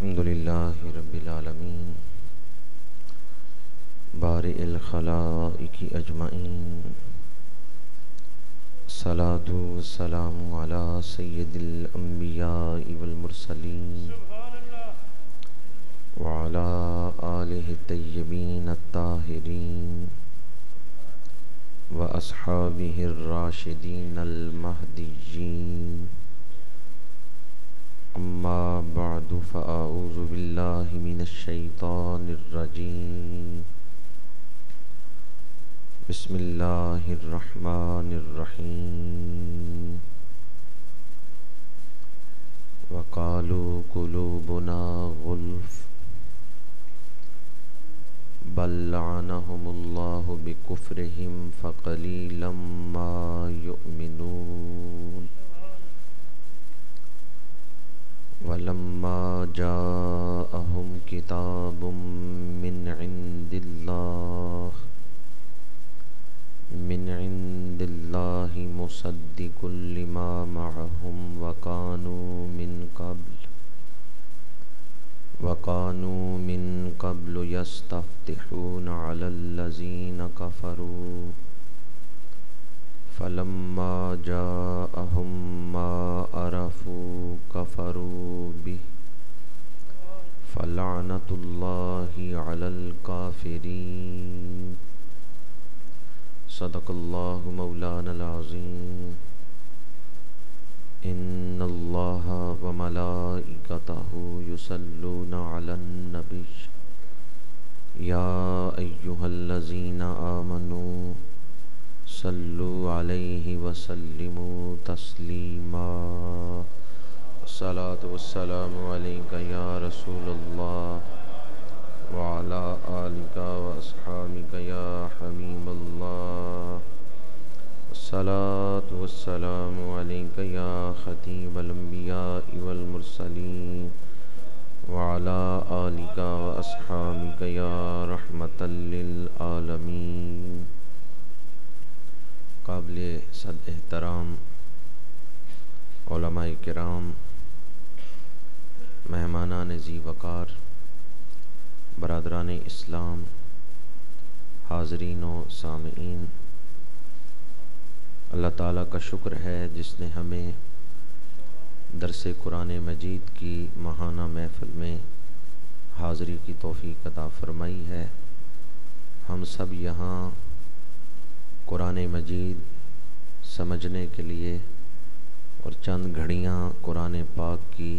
الحمدللہ رب العالمین بارئ الخلائق اجمعین الصلاۃ والسلام علی سید الانبیاء والمرسلین وعلی آلہ الطیبین الطاہرین واصحابہ الراشدین المہدیین اما بعد فاعوذ باللہ من الشیطان الرجیم بسم اللہ الرحمن الرحیم وقالوا قلوبنا غلف بل لعنهم اللہ بکفرہم فقلیلا ما یؤمنون ولما جاءهم کتاب من عند اللہ مصدق لما معهم وكانوا من قبل يستفتحون على الذين كفروا فلما جاءهم ما عرفوا كفروا به فلعنة الله على الكافرين صدق اللہ مولانا العظیم ان اللہ وملائکتہ یصلون علی النبی یا ایہا الذین آمنوا صلوا علیہ وسلموا تسلیما الصلاۃ والسلام علیک یا رسول اللہ وعلى آلك وأصحابك يا حبيب الله الصلاة والسلام عليك يا خطيب الأنبياء والمرسلين وعلى آلك وأصحابك يا رحمة للعالمين قابل صد احترام علماء کرام، مہمانان ذی وقار، برادران اسلام، حاضرین و سامعین، اللہ تعالیٰ کا شکر ہے جس نے ہمیں درس قرآن مجید کی ماہانہ محفل میں حاضری کی توفیق عطا فرمائی ہے۔ ہم سب یہاں قرآن مجید سمجھنے کے لیے اور چند گھڑیاں قرآن پاک کی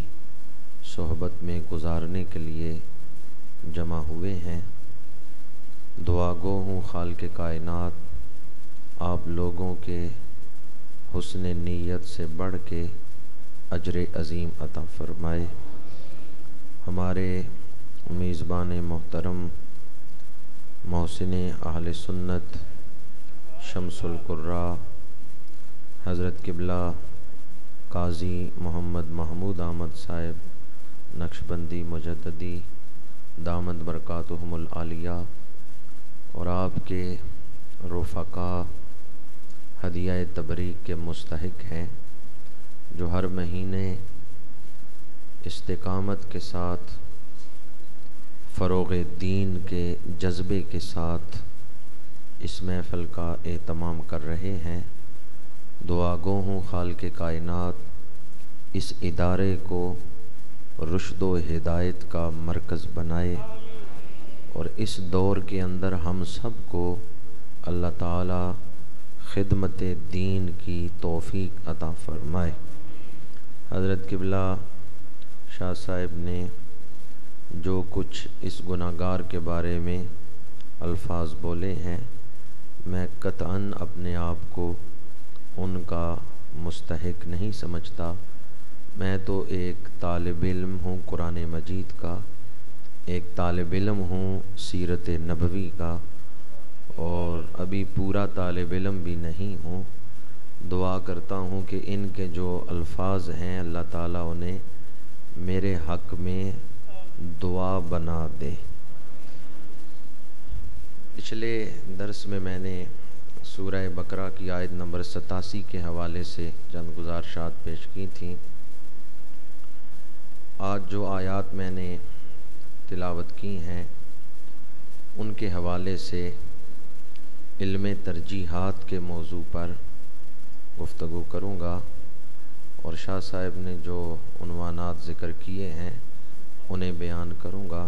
صحبت میں گزارنے کے لیے جمع ہوئے ہیں۔ دعا گو ہوں خالق کائنات آپ لوگوں کے حسن نیت سے بڑھ کے اجر عظیم عطا فرمائے۔ ہمارے میزبان محترم محسن اہل سنت شمس القراء حضرت قبلہ قاضی محمد محمود احمد صاحب نقشبندی مجددی دامت برکاتہم العالیہ اور آپ کے رفقا ہدیہ تبریک کے مستحق ہیں، جو ہر مہینے استقامت کے ساتھ فروغ دین کے جذبے کے ساتھ اس محفل کا اہتمام کر رہے ہیں۔ دعا گو ہوں خالق کائنات اس ادارے کو رشد و ہدایت کا مرکز بنائے اور اس دور کے اندر ہم سب کو اللہ تعالی خدمت دین کی توفیق عطا فرمائے۔ حضرت قبلہ شاہ صاحب نے جو کچھ اس گناہگار کے بارے میں الفاظ بولے ہیں، میں قطعاً اپنے آپ کو ان کا مستحق نہیں سمجھتا۔ میں تو ایک طالب علم ہوں قرآن مجید کا، ایک طالب علم ہوں سیرت نبوی کا، اور ابھی پورا طالب علم بھی نہیں ہوں۔ دعا کرتا ہوں کہ ان کے جو الفاظ ہیں اللہ تعالیٰ انہیں میرے حق میں دعا بنا دے۔ پچھلے درس میں نے سورہ بقرہ کی آیت نمبر 87 کے حوالے سے چند گزارشات پیش کی تھیں۔ آج جو آیات میں نے تلاوت کی ہیں ان کے حوالے سے علم ترجیحات کے موضوع پر گفتگو کروں گا، اور شاہ صاحب نے جو عنوانات ذکر کیے ہیں انہیں بیان کروں گا۔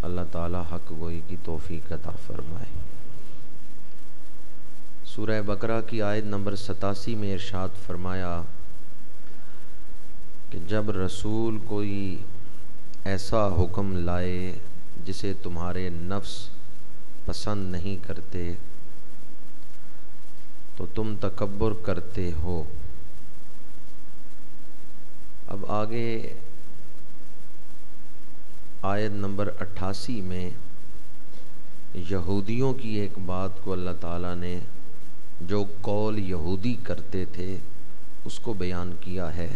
اللہ تعالی حق گوئی کی توفیق عطا فرمائے۔ سورہ بقرہ کی آیت نمبر 87 میں ارشاد فرمایا کہ جب رسول کوئی ایسا حکم لائے جسے تمہارے نفس پسند نہیں کرتے تو تم تکبر کرتے ہو۔ اب آگے آیت نمبر 88 میں یہودیوں کی ایک بات کو اللہ تعالیٰ نے جو قول یہودی کرتے تھے اس کو بیان کیا ہے۔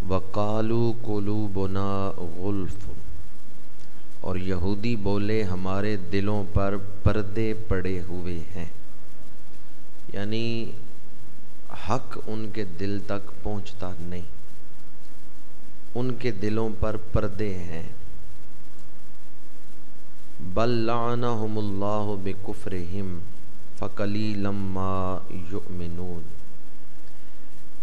وَقَالُوا قُلُوبُنَا غُلْفٌ، اور یہودی بولے ہمارے دلوں پر پردے پڑے ہوئے ہیں، یعنی حق ان کے دل تک پہنچتا نہیں، ان کے دلوں پر پردے ہیں۔ بل لعنہم اللہ بکفرہم فقلیلا ما یؤمنون۔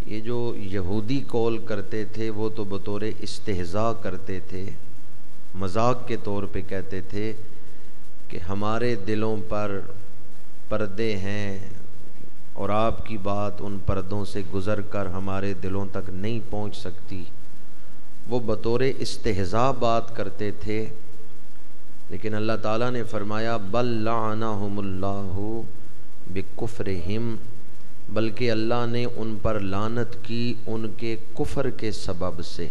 یہ جو یہودی قول کرتے تھے وہ تو بطور استہزاء کرتے تھے، مذاق کے طور پہ کہتے تھے کہ ہمارے دلوں پر پردے ہیں اور آپ کی بات ان پردوں سے گزر کر ہمارے دلوں تک نہیں پہنچ سکتی۔ وہ بطور استہزاء بات کرتے تھے، لیکن اللہ تعالیٰ نے فرمایا بل لعنہم اللہ بکفرہم، بلکہ اللہ نے ان پر لعنت کی ان کے کفر کے سبب سے۔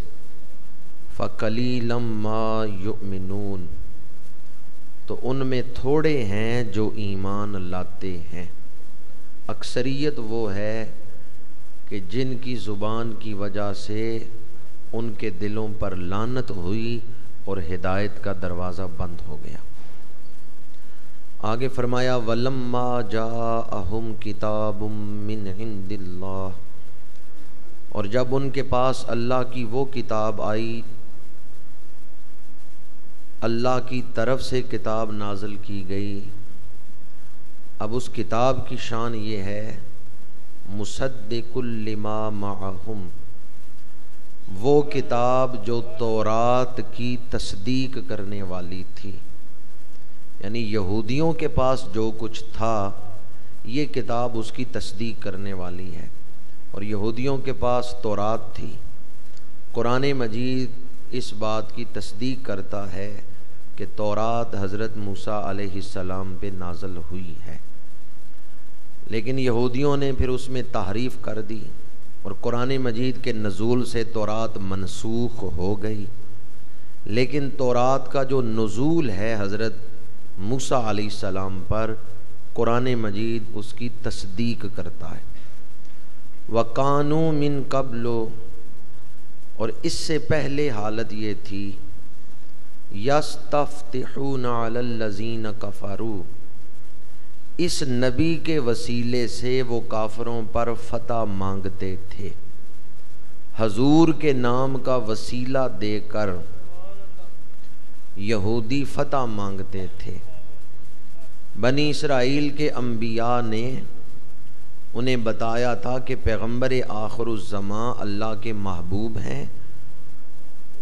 فَقَلِيلًا مَا يُؤْمِنُونَ، تو ان میں تھوڑے ہیں جو ایمان لاتے ہیں۔ اکثریت وہ ہے کہ جن کی زبان کی وجہ سے ان کے دلوں پر لعنت ہوئی اور ہدایت کا دروازہ بند ہو گیا۔ آگے فرمایا وَلَمَّا جَاءَهُمْ كِتَابٌ مِّنْ عِنْدِ اللَّهِ، اور جب ان کے پاس اللہ کی وہ کتاب آئی، اللہ کی طرف سے کتاب نازل کی گئی۔ اب اس کتاب کی شان یہ ہے مُصَدِّقٌ لِمَا مَعَهُمْ، وہ کتاب جو تورات کی تصدیق کرنے والی تھی، یعنی یہودیوں کے پاس جو کچھ تھا یہ کتاب اس کی تصدیق کرنے والی ہے، اور یہودیوں کے پاس تورات تھی۔ قرآن مجید اس بات کی تصدیق کرتا ہے کہ تورات حضرت موسیٰ علیہ السلام پہ نازل ہوئی ہے، لیکن یہودیوں نے پھر اس میں تحریف کر دی اور قرآن مجید کے نزول سے تورات منسوخ ہو گئی۔ لیکن تورات کا جو نزول ہے حضرت موسیٰ علیہ السلام پر، قرآن مجید اس کی تصدیق کرتا ہے۔ وَقَانُوا مِن قَبْلُ، اور اس سے پہلے حالت یہ تھی يَسْتَفْتِحُونَ عَلَى الَّذِينَ كَفَرُوا، اس نبی کے وسیلے سے وہ کافروں پر فتح مانگتے تھے، حضور کے نام کا وسیلہ دے کر یہودی فتح مانگتے تھے۔ بنی اسرائیل کے انبیاء نے انہیں بتایا تھا کہ پیغمبر آخر الزماں اللہ کے محبوب ہیں،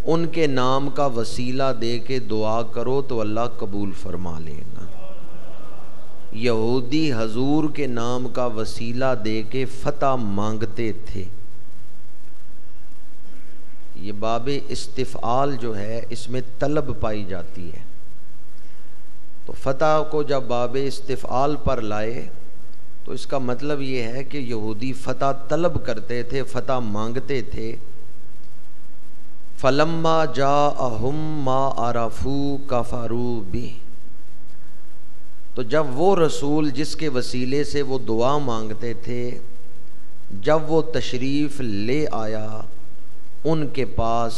ان کے نام کا وسیلہ دے کے دعا کرو تو اللہ قبول فرما لے گا۔ یہودی حضور کے نام کا وسیلہ دے کے فتح مانگتے تھے۔ یہ باب استفعال جو ہے اس میں طلب پائی جاتی ہے، تو فتح کو جب باب استفعال پر لائے تو اس کا مطلب یہ ہے کہ یہودی فتح طلب کرتے تھے، فتح مانگتے تھے۔ فَلَمَّا جَاءَهُم مَّا عَرَفُوا كَفَرُوا بِهِ، تو جب وہ رسول جس کے وسیلے سے وہ دعا مانگتے تھے، جب وہ تشریف لے آیا ان کے پاس،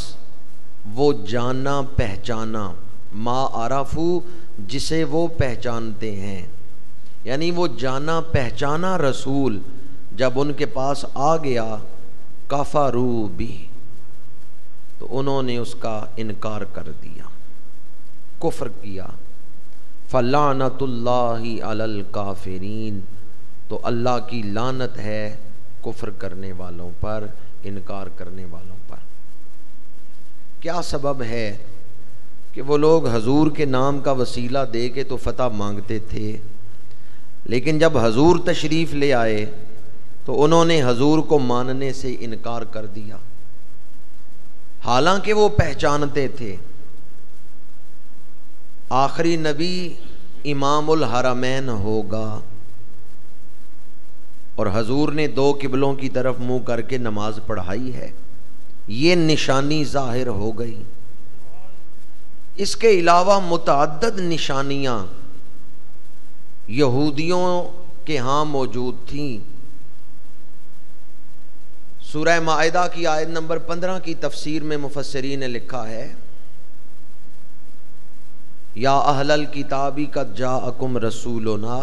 وہ جانا پہچانا، ما عرفو جسے وہ پہچانتے ہیں، یعنی وہ جانا پہچانا رسول جب ان کے پاس آ گیا، کفروا بھی، تو انہوں نے اس کا انکار کر دیا، کفر کیا۔ فلعنت اللہ علی الکافرین، تو اللہ کی لعنت ہے کفر کرنے والوں پر، انکار کرنے والوں پر۔ کیا سبب ہے کہ وہ لوگ حضور کے نام کا وسیلہ دے کے تو فتح مانگتے تھے، لیکن جب حضور تشریف لے آئے تو انہوں نے حضور کو ماننے سے انکار کر دیا، حالانکہ وہ پہچانتے تھے آخری نبی امام الحرمین ہوگا، اور حضور نے دو قبلوں کی طرف منہ کر کے نماز پڑھائی ہے، یہ نشانی ظاہر ہو گئی۔ اس کے علاوہ متعدد نشانیاں یہودیوں کے ہاں موجود تھیں۔ سورہ مائدہ کی آیت نمبر 15 کی تفسیر میں مفسرین نے لکھا ہے، یا اہل الکتاب قد جاءکم رسولنا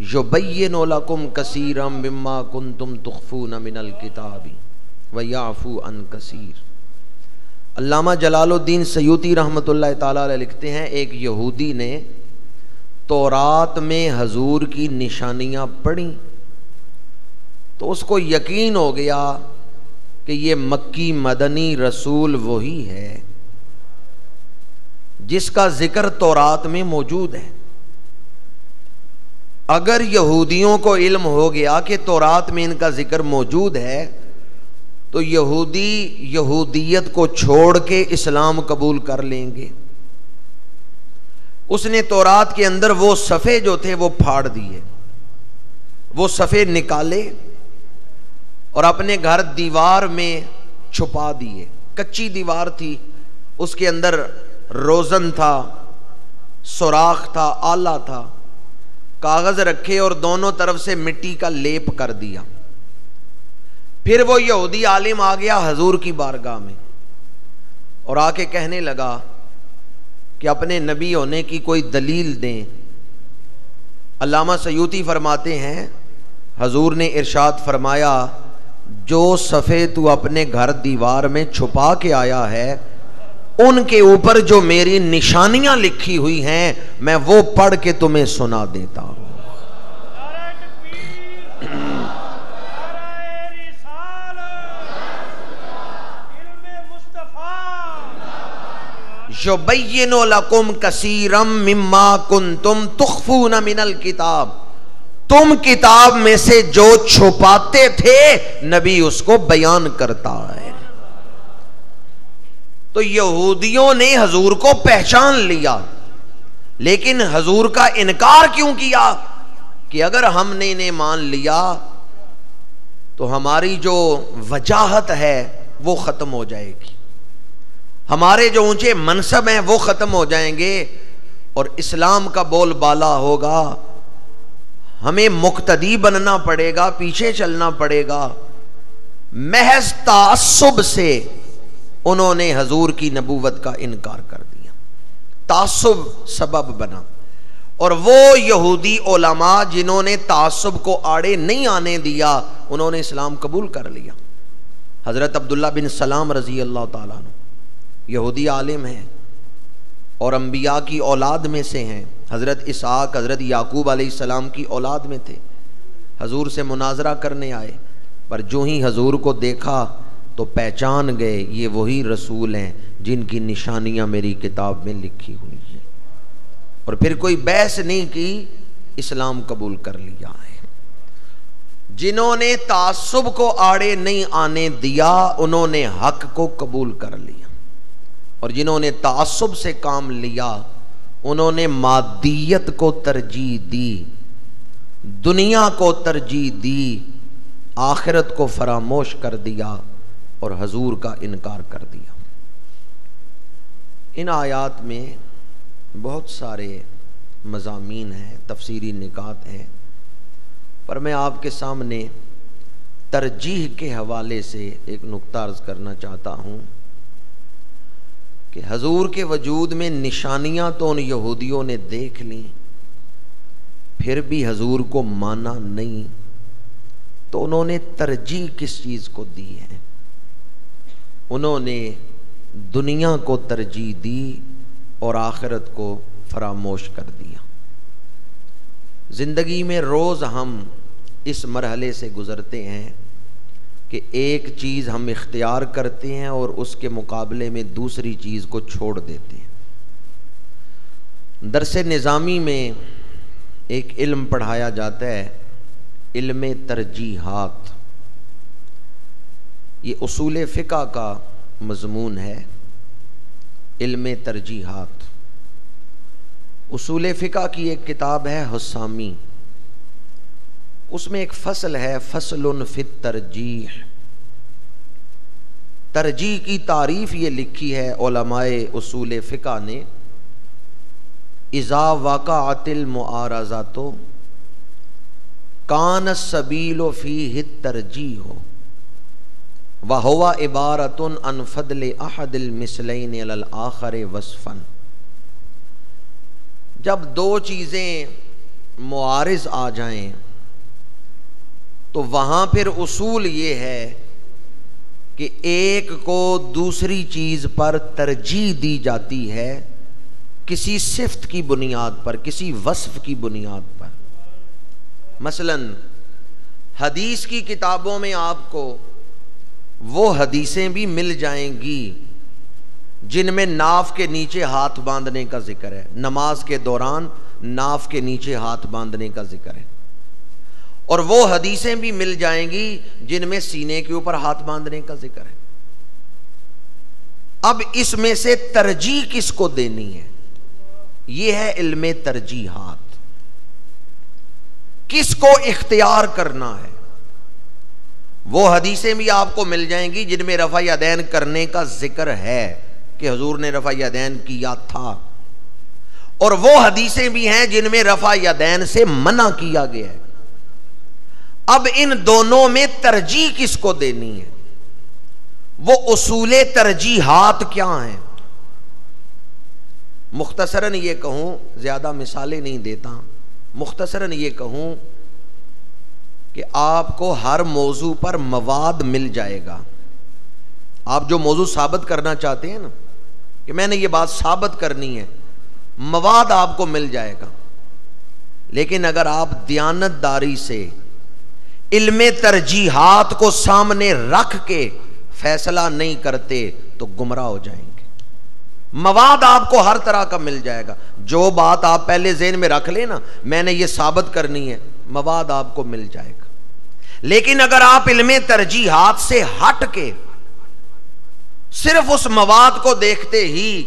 یبین لکم کثیرا مما کنتم تخفون من الکتاب ویعفو عن کثیر۔ علامہ جلال الدین سیوطی رحمۃ اللہ تعالی علیہ لکھتے ہیں، ایک یہودی نے تورات میں حضور کی نشانیاں پڑھیں تو اس کو یقین ہو گیا کہ یہ مکی مدنی رسول وہی ہے جس کا ذکر تورات میں موجود ہے۔ اگر یہودیوں کو علم ہو گیا کہ تورات میں ان کا ذکر موجود ہے تو یہودی یہودیت کو چھوڑ کے اسلام قبول کر لیں گے۔ اس نے تورات کے اندر وہ صفحے جو تھے وہ پھاڑ دیے، وہ صفحے نکالے اور اپنے گھر دیوار میں چھپا دیے۔ کچی دیوار تھی، اس کے اندر روزن تھا، سوراخ تھا، آلہ تھا، کاغذ رکھے اور دونوں طرف سے مٹی کا لیپ کر دیا۔ پھر وہ یہودی عالم آ گیا حضور کی بارگاہ میں اور آ کے کہنے لگا کہ اپنے نبی ہونے کی کوئی دلیل دیں۔ علامہ سیوطی فرماتے ہیں حضور نے ارشاد فرمایا، جو صفحے تو اپنے گھر دیوار میں چھپا کے آیا ہے ان کے اوپر جو میری نشانیاں لکھی ہوئی ہیں میں وہ پڑھ کے تمہیں سنا دیتا ہوں۔ یبین لکم کثیرا مما کنتم تخفون من الکتاب، تم کتاب میں سے جو چھپاتے تھے نبی اس کو بیان کرتا ہے۔ تو یہودیوں نے حضور کو پہچان لیا، لیکن حضور کا انکار کیوں کیا کہ اگر ہم نے انہیں مان لیا تو ہماری جو وجاہت ہے وہ ختم ہو جائے گی، ہمارے جو اونچے منصب ہیں وہ ختم ہو جائیں گے اور اسلام کا بول بالا ہوگا، ہمیں مقتدی بننا پڑے گا، پیچھے چلنا پڑے گا۔ محض تعصب سے انہوں نے حضور کی نبوت کا انکار کر دیا، تعصب سبب بنا۔ اور وہ یہودی علماء جنہوں نے تعصب کو آڑے نہیں آنے دیا انہوں نے اسلام قبول کر لیا۔ حضرت عبداللہ بن سلام رضی اللہ تعالیٰ عنہ یہودی عالم ہیں اور انبیاء کی اولاد میں سے ہیں۔ حضرت اسحاق حضرت یعقوب علیہ السلام کی اولاد میں تھے۔ حضور سے مناظرہ کرنے آئے، پر جو ہی حضور کو دیکھا تو پہچان گئے یہ وہی رسول ہیں جن کی نشانیاں میری کتاب میں لکھی ہوئی ہیں، اور پھر کوئی بحث نہیں کی، اسلام قبول کر لیا ہے۔ جنہوں نے تعصب کو آڑے نہیں آنے دیا انہوں نے حق کو قبول کر لیا، اور جنہوں نے تعصب سے کام لیا انہوں نے مادیت کو ترجیح دی، دنیا کو ترجیح دی، آخرت کو فراموش کر دیا اور حضور کا انکار کر دیا۔ ان آیات میں بہت سارے مضامین ہیں، تفسیری نکات ہیں، پر میں آپ کے سامنے ترجیح کے حوالے سے ایک نقطہ عرض کرنا چاہتا ہوں کہ حضور کے وجود میں نشانیاں تو ان یہودیوں نے دیکھ لیں، پھر بھی حضور کو مانا نہیں، تو انہوں نے ترجیح کس چیز کو دی ہے؟ انہوں نے دنیا کو ترجیح دی اور آخرت کو فراموش کر دیا۔ زندگی میں روز ہم اس مرحلے سے گزرتے ہیں کہ ایک چیز ہم اختیار کرتے ہیں اور اس کے مقابلے میں دوسری چیز کو چھوڑ دیتے ہیں۔ درس نظامی میں ایک علم پڑھایا جاتا ہے، علم ترجیحات۔ یہ اصول فقہ کا مضمون ہے، علم ترجیحات۔ اصول فقہ کی ایک کتاب ہے حسامی، اس میں ایک فصل ہے فصل فی الترجیح۔ ترجیح کی تعریف یہ لکھی ہے علماء اصول فقہ نے، اذا وقعت المعارضۃ کان السبیل فیہ الترجیح وہو عبارۃ عن فضل احد المثلین علی الآخر وصفا۔ جب دو چیزیں معارض آ جائیں تو وہاں پھر اصول یہ ہے کہ ایک کو دوسری چیز پر ترجیح دی جاتی ہے، کسی صفت کی بنیاد پر، کسی وصف کی بنیاد پر۔ مثلا حدیث کی کتابوں میں آپ کو وہ حدیثیں بھی مل جائیں گی جن میں ناف کے نیچے ہاتھ باندھنے کا ذکر ہے، نماز کے دوران ناف کے نیچے ہاتھ باندھنے کا ذکر ہے، اور وہ حدیثیں بھی مل جائیں گی جن میں سینے کے اوپر ہاتھ باندھنے کا ذکر ہے۔ اب اس میں سے ترجیح کس کو دینی ہے، یہ ہے علم ترجیحات۔ کس کو اختیار کرنا ہے؟ وہ حدیثیں بھی آپ کو مل جائیں گی جن میں رفع یدین کرنے کا ذکر ہے کہ حضور نے رفع یدین کیا تھا، اور وہ حدیثیں بھی ہیں جن میں رفع یدین سے منع کیا گیا ہے۔ اب ان دونوں میں ترجیح کس کو دینی ہے؟ وہ اصول ترجیحات کیا ہیں؟ مختصراً یہ کہوں، زیادہ مثالیں نہیں دیتا، مختصراً یہ کہوں کہ آپ کو ہر موضوع پر مواد مل جائے گا۔ آپ جو موضوع ثابت کرنا چاہتے ہیں نا کہ میں نے یہ بات ثابت کرنی ہے، مواد آپ کو مل جائے گا، لیکن اگر آپ دیانت داری سے علم ترجیحات کو سامنے رکھ کے فیصلہ نہیں کرتے تو گمراہ ہو جائیں گے۔ مواد آپ کو ہر طرح کا مل جائے گا، جو بات آپ پہلے ذہن میں رکھ لیں نا میں نے یہ ثابت کرنی ہے، مواد آپ کو مل جائے گا۔ لیکن اگر آپ علم ترجیحات سے ہٹ کے صرف اس مواد کو دیکھتے ہی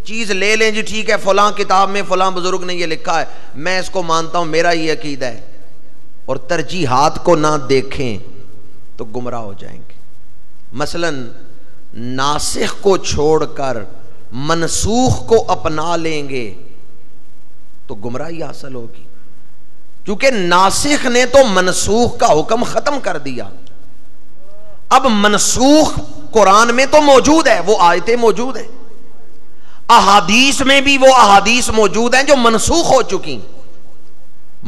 چیز لے لیں، جی ٹھیک ہے فلاں کتاب میں فلاں بزرگ نے یہ لکھا ہے، میں اس کو مانتا ہوں، میرا یہ عقیدہ ہے، اور ترجیحات کو نہ دیکھیں تو گمراہ ہو جائیں گے۔ مثلا ناسخ کو چھوڑ کر منسوخ کو اپنا لیں گے تو گمراہی حاصل ہوگی، کیونکہ ناسخ نے تو منسوخ کا حکم ختم کر دیا۔ اب منسوخ قرآن میں تو موجود ہے، وہ آیتیں موجود ہیں، احادیث میں بھی وہ احادیث موجود ہیں جو منسوخ ہو چکی،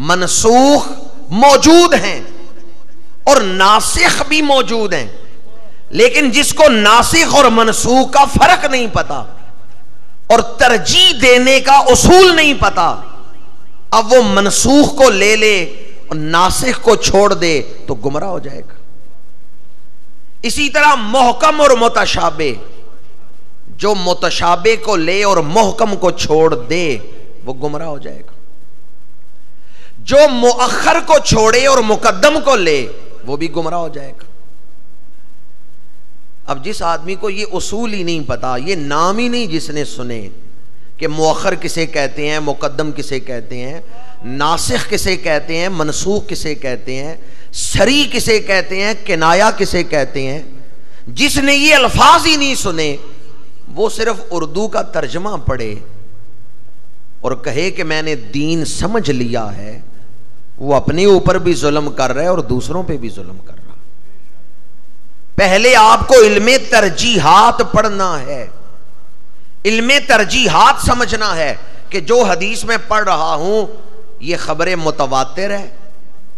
منسوخ موجود ہیں اور ناسخ بھی موجود ہیں، لیکن جس کو ناسخ اور منسوخ کا فرق نہیں پتا اور ترجیح دینے کا اصول نہیں پتا، اب وہ منسوخ کو لے لے اور ناسخ کو چھوڑ دے تو گمراہ ہو جائے گا۔ اسی طرح محکم اور متشابہ، جو متشابہ کو لے اور محکم کو چھوڑ دے وہ گمراہ ہو جائے گا۔ جو مؤخر کو چھوڑے اور مقدم کو لے وہ بھی گمراہ ہو جائے گا۔ اب جس آدمی کو یہ اصول ہی نہیں پتا، یہ نام ہی نہیں جس نے سنے کہ مؤخر کسے کہتے ہیں، مقدم کسے کہتے ہیں، ناسخ کسے کہتے ہیں، منسوخ کسے کہتے ہیں، سری کسے کہتے ہیں، کنایا کسے کہتے ہیں، جس نے یہ الفاظ ہی نہیں سنے، وہ صرف اردو کا ترجمہ پڑھے اور کہے کہ میں نے دین سمجھ لیا ہے، وہ اپنے اوپر بھی ظلم کر رہا ہے اور دوسروں پہ بھی ظلم کر رہا ہے۔ پہلے آپ کو علم ترجیحات پڑھنا ہے، علم ترجیحات سمجھنا ہے کہ جو حدیث میں پڑھ رہا ہوں یہ خبر متواتر ہے،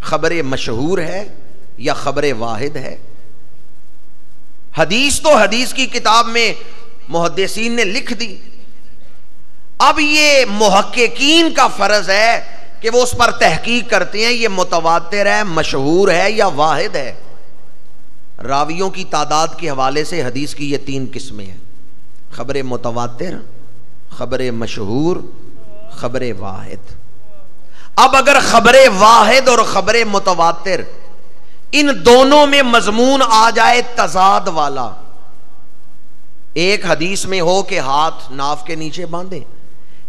خبر مشہور ہے یا خبر واحد ہے۔ حدیث تو حدیث کی کتاب میں محدثین نے لکھ دی، اب یہ محققین کا فرض ہے کہ وہ اس پر تحقیق کرتے ہیں یہ متواتر ہے، مشہور ہے یا واحد ہے۔ راویوں کی تعداد کے حوالے سے حدیث کی یہ 3 قسمیں ہیں: خبر متواتر، خبر مشہور، خبر واحد۔ اب اگر خبر واحد اور خبر متواتر ان دونوں میں مضمون آ جائے تضاد والا، ایک حدیث میں ہو کہ ہاتھ ناف کے نیچے باندھے،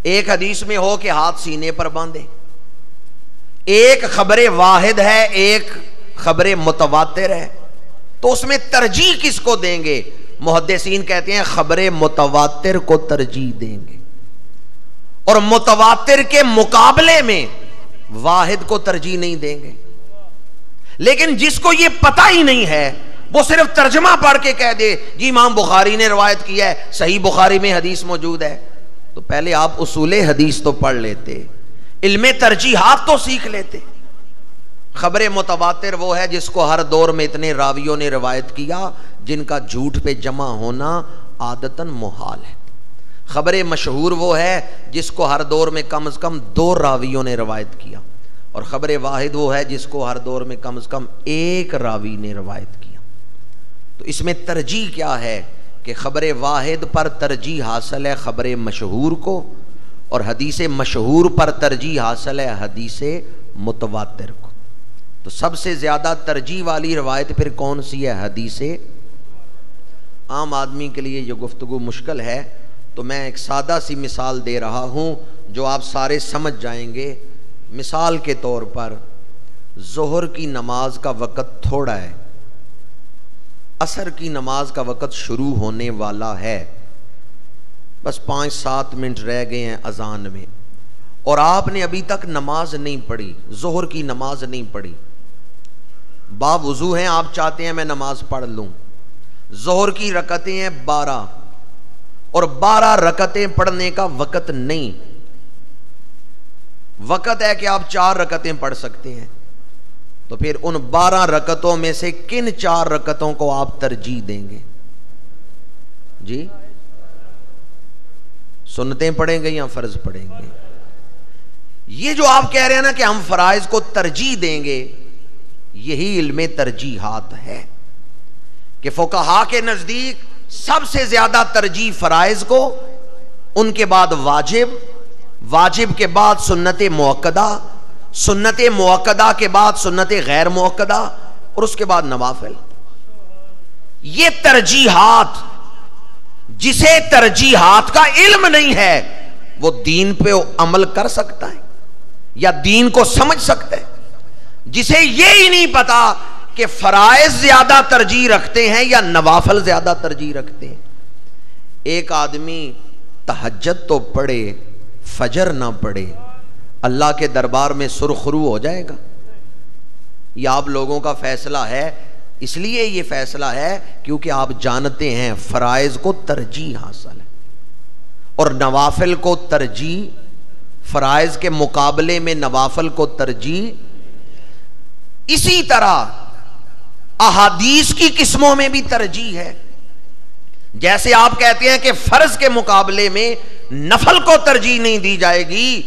ایک حدیث میں ہو کہ ہاتھ سینے پر باندھے، ایک خبر واحد ہے ایک خبر متواتر ہے، تو اس میں ترجیح کس کو دیں گے؟ محدثین کہتے ہیں خبر متواتر کو ترجیح دیں گے، اور متواتر کے مقابلے میں واحد کو ترجیح نہیں دیں گے۔ لیکن جس کو یہ پتہ ہی نہیں ہے وہ صرف ترجمہ پڑھ کے کہہ دے جی امام بخاری نے روایت کیا ہے، صحیح بخاری میں حدیث موجود ہے، تو پہلے آپ اصول حدیث تو پڑھ لیتے، علم ترجیحات تو سیکھ لیتے۔ خبر متواتر وہ ہے جس کو ہر دور میں اتنے راویوں نے روایت کیا جن کا جھوٹ پہ جمع ہونا عادتاً محال ہے۔ خبر مشہور وہ ہے جس کو ہر دور میں کم از کم 2 راویوں نے روایت کیا، اور خبر واحد وہ ہے جس کو ہر دور میں کم از کم 1 راوی نے روایت کیا۔ تو اس میں ترجیح کیا ہے کہ خبر واحد پر ترجیح حاصل ہے خبر مشہور کو، اور حدیث مشہور پر ترجیح حاصل ہے حدیث متواتر کو۔ تو سب سے زیادہ ترجیح والی روایت پھر کون سی ہے؟ حدیث۔ عام آدمی کے لیے یہ گفتگو مشکل ہے، تو میں ایک سادہ سی مثال دے رہا ہوں جو آپ سارے سمجھ جائیں گے۔ مثال کے طور پر ظہر کی نماز کا وقت تھوڑا ہے، عصر کی نماز کا وقت شروع ہونے والا ہے، بس 5-7 منٹ رہ گئے ہیں اذان میں، اور آپ نے ابھی تک نماز نہیں پڑھی، ظہر کی نماز نہیں پڑھی، باوضو ہیں، آپ چاہتے ہیں میں نماز پڑھ لوں۔ ظہر کی رکعتیں ہیں 12، اور 12 رکعتیں پڑھنے کا وقت نہیں، وقت ہے کہ آپ 4 رکعتیں پڑھ سکتے ہیں، تو پھر ان 12 رکعتوں میں سے کن 4 رکعتوں کو آپ ترجیح دیں گے؟ جی سنتیں پڑھیں گے یا فرض پڑھیں گے؟ یہ جو آپ کہہ رہے ہیں نا کہ ہم فرائض کو ترجیح دیں گے، یہی علم ترجیحات ہے کہ فقہا کے نزدیک سب سے زیادہ ترجیح فرائض کو، ان کے بعد واجب، واجب کے بعد سنت مؤکدہ، سنت مؤکدہ کے بعد سنت غیر مؤکدہ، اور اس کے بعد نوافل۔ یہ ترجیحات، جسے ترجیحات کا علم نہیں ہے وہ دین پہ عمل کر سکتا ہے یا دین کو سمجھ سکتا ہے؟ جسے یہ ہی نہیں پتا کہ فرائض زیادہ ترجیح رکھتے ہیں یا نوافل زیادہ ترجیح رکھتے ہیں۔ ایک آدمی تہجد تو پڑھے فجر نہ پڑھے، اللہ کے دربار میں سرخرو ہو جائے گا؟ یہ آپ لوگوں کا فیصلہ ہے، اس لیے یہ فیصلہ ہے کیونکہ آپ جانتے ہیں فرائض کو ترجیح حاصل ہے اور نوافل کو ترجیح، فرائض کے مقابلے میں نوافل کو ترجیح۔ اسی طرح احادیث کی قسموں میں بھی ترجیح ہے۔ جیسے آپ کہتے ہیں کہ فرض کے مقابلے میں نفل کو ترجیح نہیں دی جائے گی،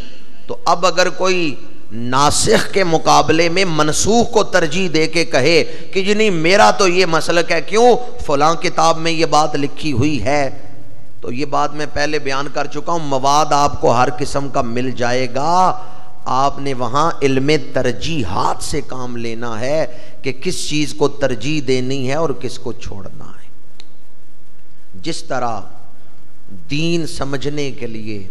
تو اب اگر کوئی ناسخ کے مقابلے میں منسوخ کو ترجیح دے کے کہے کہ جی نہیں میرا تو یہ مسلک ہے، کیوں؟ فلاں کتاب میں یہ بات لکھی ہوئی ہے، تو یہ بات میں پہلے بیان کر چکا ہوں، مواد آپ کو ہر قسم کا مل جائے گا، آپ نے وہاں علم ترجیحات سے کام لینا ہے کہ کس چیز کو ترجیح دینی ہے اور کس کو چھوڑنا ہے۔ جس طرح دین سمجھنے کے لیے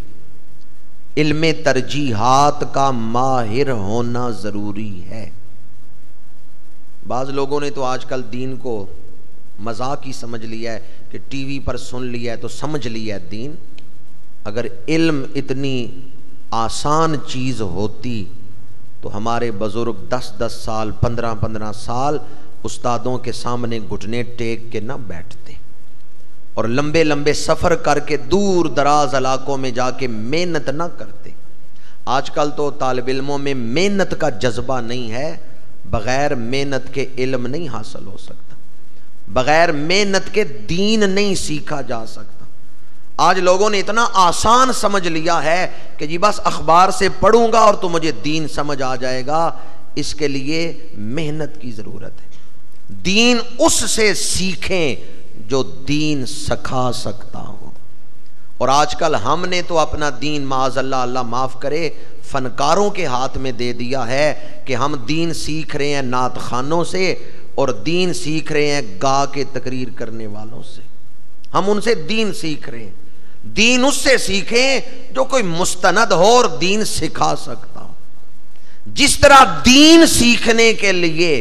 علم ترجیحات کا ماہر ہونا ضروری ہے۔ بعض لوگوں نے تو آج کل دین کو مذاق ہی سمجھ لیا ہے کہ ٹی وی پر سن لیا ہے تو سمجھ لیا ہے دین۔ اگر علم اتنی آسان چیز ہوتی تو ہمارے بزرگ 10-10 سال 15-15 سال استادوں کے سامنے گھٹنے ٹیک کے نہ بیٹھتے اور لمبے لمبے سفر کر کے دور دراز علاقوں میں جا کے محنت نہ کرتے۔ آج کل تو طالب علموں میں محنت کا جذبہ نہیں ہے، بغیر محنت کے علم نہیں حاصل ہو سکتا۔ بغیر محنت کے دین نہیں سیکھا جا سکتا۔ آج لوگوں نے اتنا آسان سمجھ لیا ہے کہ جی بس اخبار سے پڑھوں گا اور تو مجھے دین سمجھ آ جائے گا۔ اس کے لیے محنت کی ضرورت ہے۔ دین اس سے سیکھیں جو دین سکھا سکتا ہو۔ اور آج کل ہم نے تو اپنا دین معاذ اللہ، اللہ معاف کرے، فنکاروں کے ہاتھ میں دے دیا ہے کہ ہم دین سیکھ رہے ہیں نعت خوانوں سے اور دین سیکھ رہے ہیں گا کے تقریر کرنے والوں سے۔ ہم ان سے دین سیکھ رہے ہیں۔ دین اس سے سیکھیں جو کوئی مستند ہو اور دین سکھا سکتا ہو۔ جس طرح دین سیکھنے کے لیے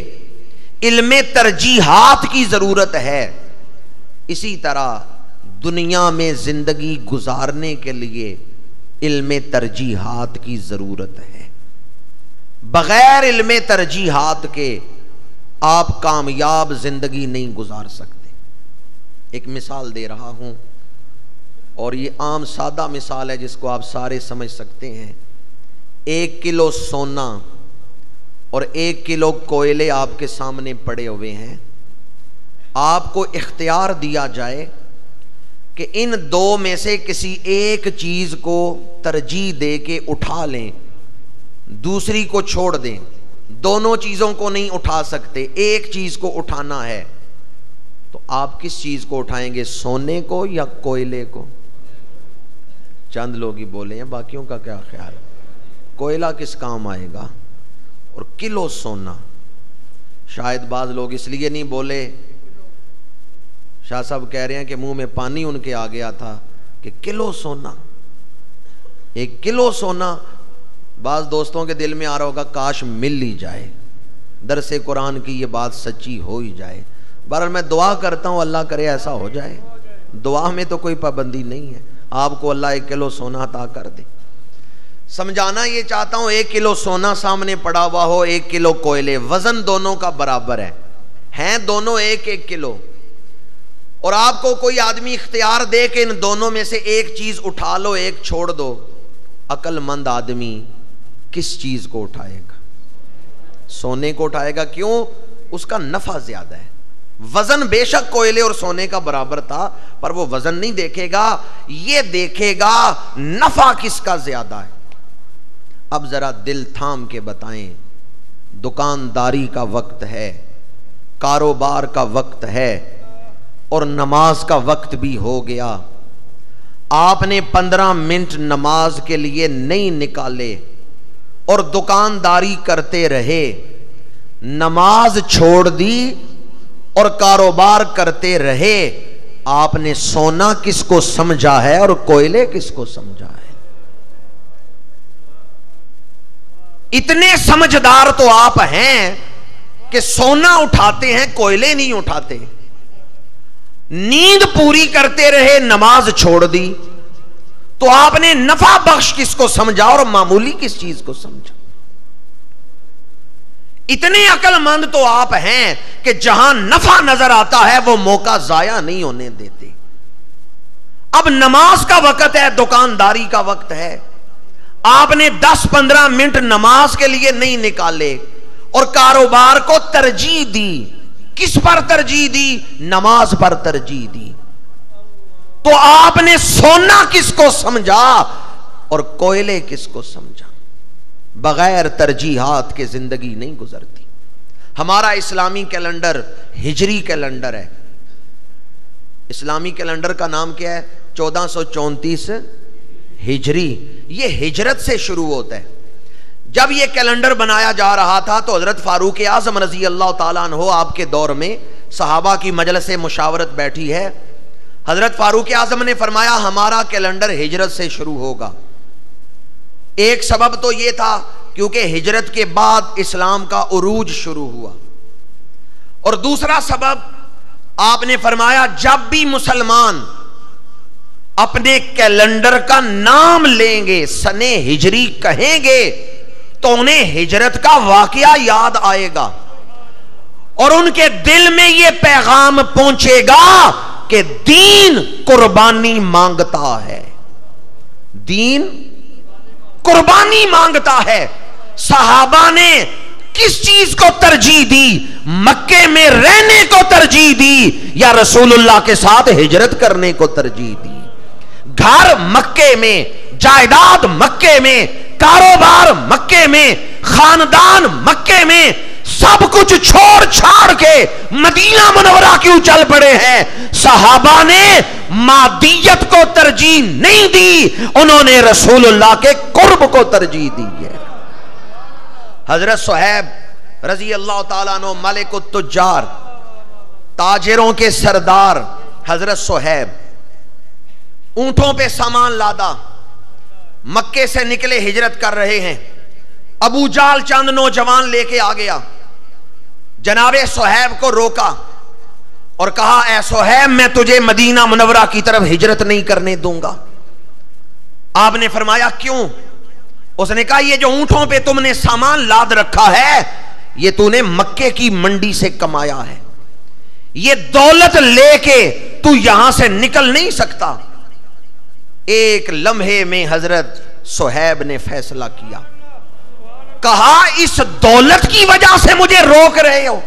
علم ترجیحات کی ضرورت ہے، اسی طرح دنیا میں زندگی گزارنے کے لیے علم ترجیحات کی ضرورت ہے۔ بغیر علم ترجیحات کے آپ کامیاب زندگی نہیں گزار سکتے۔ ایک مثال دے رہا ہوں، اور یہ عام سادہ مثال ہے جس کو آپ سارے سمجھ سکتے ہیں۔ 1 کلو سونا اور 1 کلو کوئلے آپ کے سامنے پڑے ہوئے ہیں۔ آپ کو اختیار دیا جائے کہ ان دو میں سے کسی ایک چیز کو ترجیح دے کے اٹھا لیں، دوسری کو چھوڑ دیں۔ دونوں چیزوں کو نہیں اٹھا سکتے، ایک چیز کو اٹھانا ہے، تو آپ کس چیز کو اٹھائیں گے؟ سونے کو یا کوئلے کو؟ چند لوگ ہی بولے ہیں، باقیوں کا کیا خیال؟ کوئلہ کس کام آئے گا؟ اور کلو سونا، شاید بعض لوگ اس لیے نہیں بولے، شاہ صاحب کہہ رہے ہیں کہ منہ میں پانی ان کے آ گیا تھا کہ کلو سونا، 1 کلو سونا۔ بعض دوستوں کے دل میں آ رہا ہوگا کاش مل ہی جائے، درس قرآن کی یہ بات سچی ہو ہی جائے۔ بہرحال میں دعا کرتا ہوں اللہ کرے ایسا ہو جائے۔ دعا میں تو کوئی پابندی نہیں ہے، آپ کو اللہ 1 کلو سونا عطا کر دے۔ سمجھانا یہ چاہتا ہوں، 1 کلو سونا سامنے پڑا ہوا ہو، 1 کلو کوئلے، وزن دونوں کا برابر ہے، ہیں دونوں 1-1 کلو، اور آپ کو کوئی آدمی اختیار دے کہ ان دونوں میں سے ایک چیز اٹھا لو، ایک چھوڑ دو، عقل مند آدمی کس چیز کو اٹھائے گا؟ سونے کو اٹھائے گا۔ کیوں؟ اس کا نفع زیادہ ہے۔ وزن بے شک کوئلے اور سونے کا برابر تھا، پر وہ وزن نہیں دیکھے گا، یہ دیکھے گا نفع کس کا زیادہ ہے۔ اب ذرا دل تھام کے بتائیں، دکانداری کا وقت ہے، کاروبار کا وقت ہے، اور نماز کا وقت بھی ہو گیا۔ آپ نے 15 منٹ نماز کے لیے نہیں نکالے اور دکانداری کرتے رہے، نماز چھوڑ دی اور کاروبار کرتے رہے، آپ نے سونا کس کو سمجھا ہے اور کوئلے کس کو سمجھا ہے؟ اتنے سمجھدار تو آپ ہیں کہ سونا اٹھاتے ہیں، کوئلے نہیں اٹھاتے۔ نیند پوری کرتے رہے، نماز چھوڑ دی، تو آپ نے نفع بخش کس کو سمجھا اور معمولی کس چیز کو سمجھا؟ اتنے عقل مند تو آپ ہیں کہ جہاں نفع نظر آتا ہے وہ موقع ضائع نہیں ہونے دیتے۔ اب نماز کا وقت ہے، دکانداری کا وقت ہے، آپ نے 10-15 منٹ نماز کے لیے نہیں نکالے اور کاروبار کو ترجیح دی۔ کس پر ترجیح دی؟ نماز پر ترجیح دی۔ تو آپ نے سونا کس کو سمجھا اور کوئلے کس کو سمجھا؟ بغیر ترجیحات کے زندگی نہیں گزرتی۔ ہمارا اسلامی کیلنڈر ہجری کیلنڈر ہے۔ اسلامی کیلنڈر کا نام کیا ہے؟ 1434 ہجری۔ یہ ہجرت سے شروع ہوتا ہے۔ جب یہ کیلنڈر بنایا جا رہا تھا تو حضرت فاروق اعظم رضی اللہ تعالیٰ عنہ، آپ کے دور میں صحابہ کی مجلس مشاورت بیٹھی ہے، حضرت فاروق اعظم نے فرمایا ہمارا کیلنڈر ہجرت سے شروع ہوگا۔ ایک سبب تو یہ تھا کیونکہ ہجرت کے بعد اسلام کا عروج شروع ہوا، اور دوسرا سبب آپ نے فرمایا جب بھی مسلمان اپنے کیلنڈر کا نام لیں گے، سن ہجری کہیں گے، تو انہیں ہجرت کا واقعہ یاد آئے گا اور ان کے دل میں یہ پیغام پہنچے گا کہ دین قربانی مانگتا ہے، دین قربانی مانگتا ہے۔ صحابہ نے کس چیز کو ترجیح دی؟ مکے میں رہنے کو ترجیح دی یا رسول اللہ کے ساتھ ہجرت کرنے کو ترجیح دی؟ گھر مکے میں، جائیداد مکے میں، کاروبار مکے میں، خاندان مکے میں، سب کچھ چھوڑ چھاڑ کے مدینہ منورہ کیوں چل پڑے ہیں؟ صحابہ نے مادیت کو ترجیح نہیں دی، انہوں نے رسول اللہ کے قرب کو ترجیح دی ہے۔ حضرت صہیب رضی اللہ تعالیٰ عنہ ملک التجار، تاجروں کے سردار حضرت صہیب اونٹوں پہ سامان لادا مکے سے نکلے، ہجرت کر رہے ہیں۔ ابو جال چند نوجوان لے کے آ گیا، جناب صہیب کو روکا اور کہا اے صہیب میں تجھے مدینہ منورہ کی طرف ہجرت نہیں کرنے دوں گا۔ آپ نے فرمایا کیوں؟ اس نے کہا یہ جو اونٹوں پہ تم نے سامان لاد رکھا ہے یہ تو نے مکے کی منڈی سے کمایا ہے، یہ دولت لے کے تو یہاں سے نکل نہیں سکتا۔ ایک لمحے میں حضرت صہیب نے فیصلہ کیا، کہا اس دولت کی وجہ سے مجھے روک رہے ہو،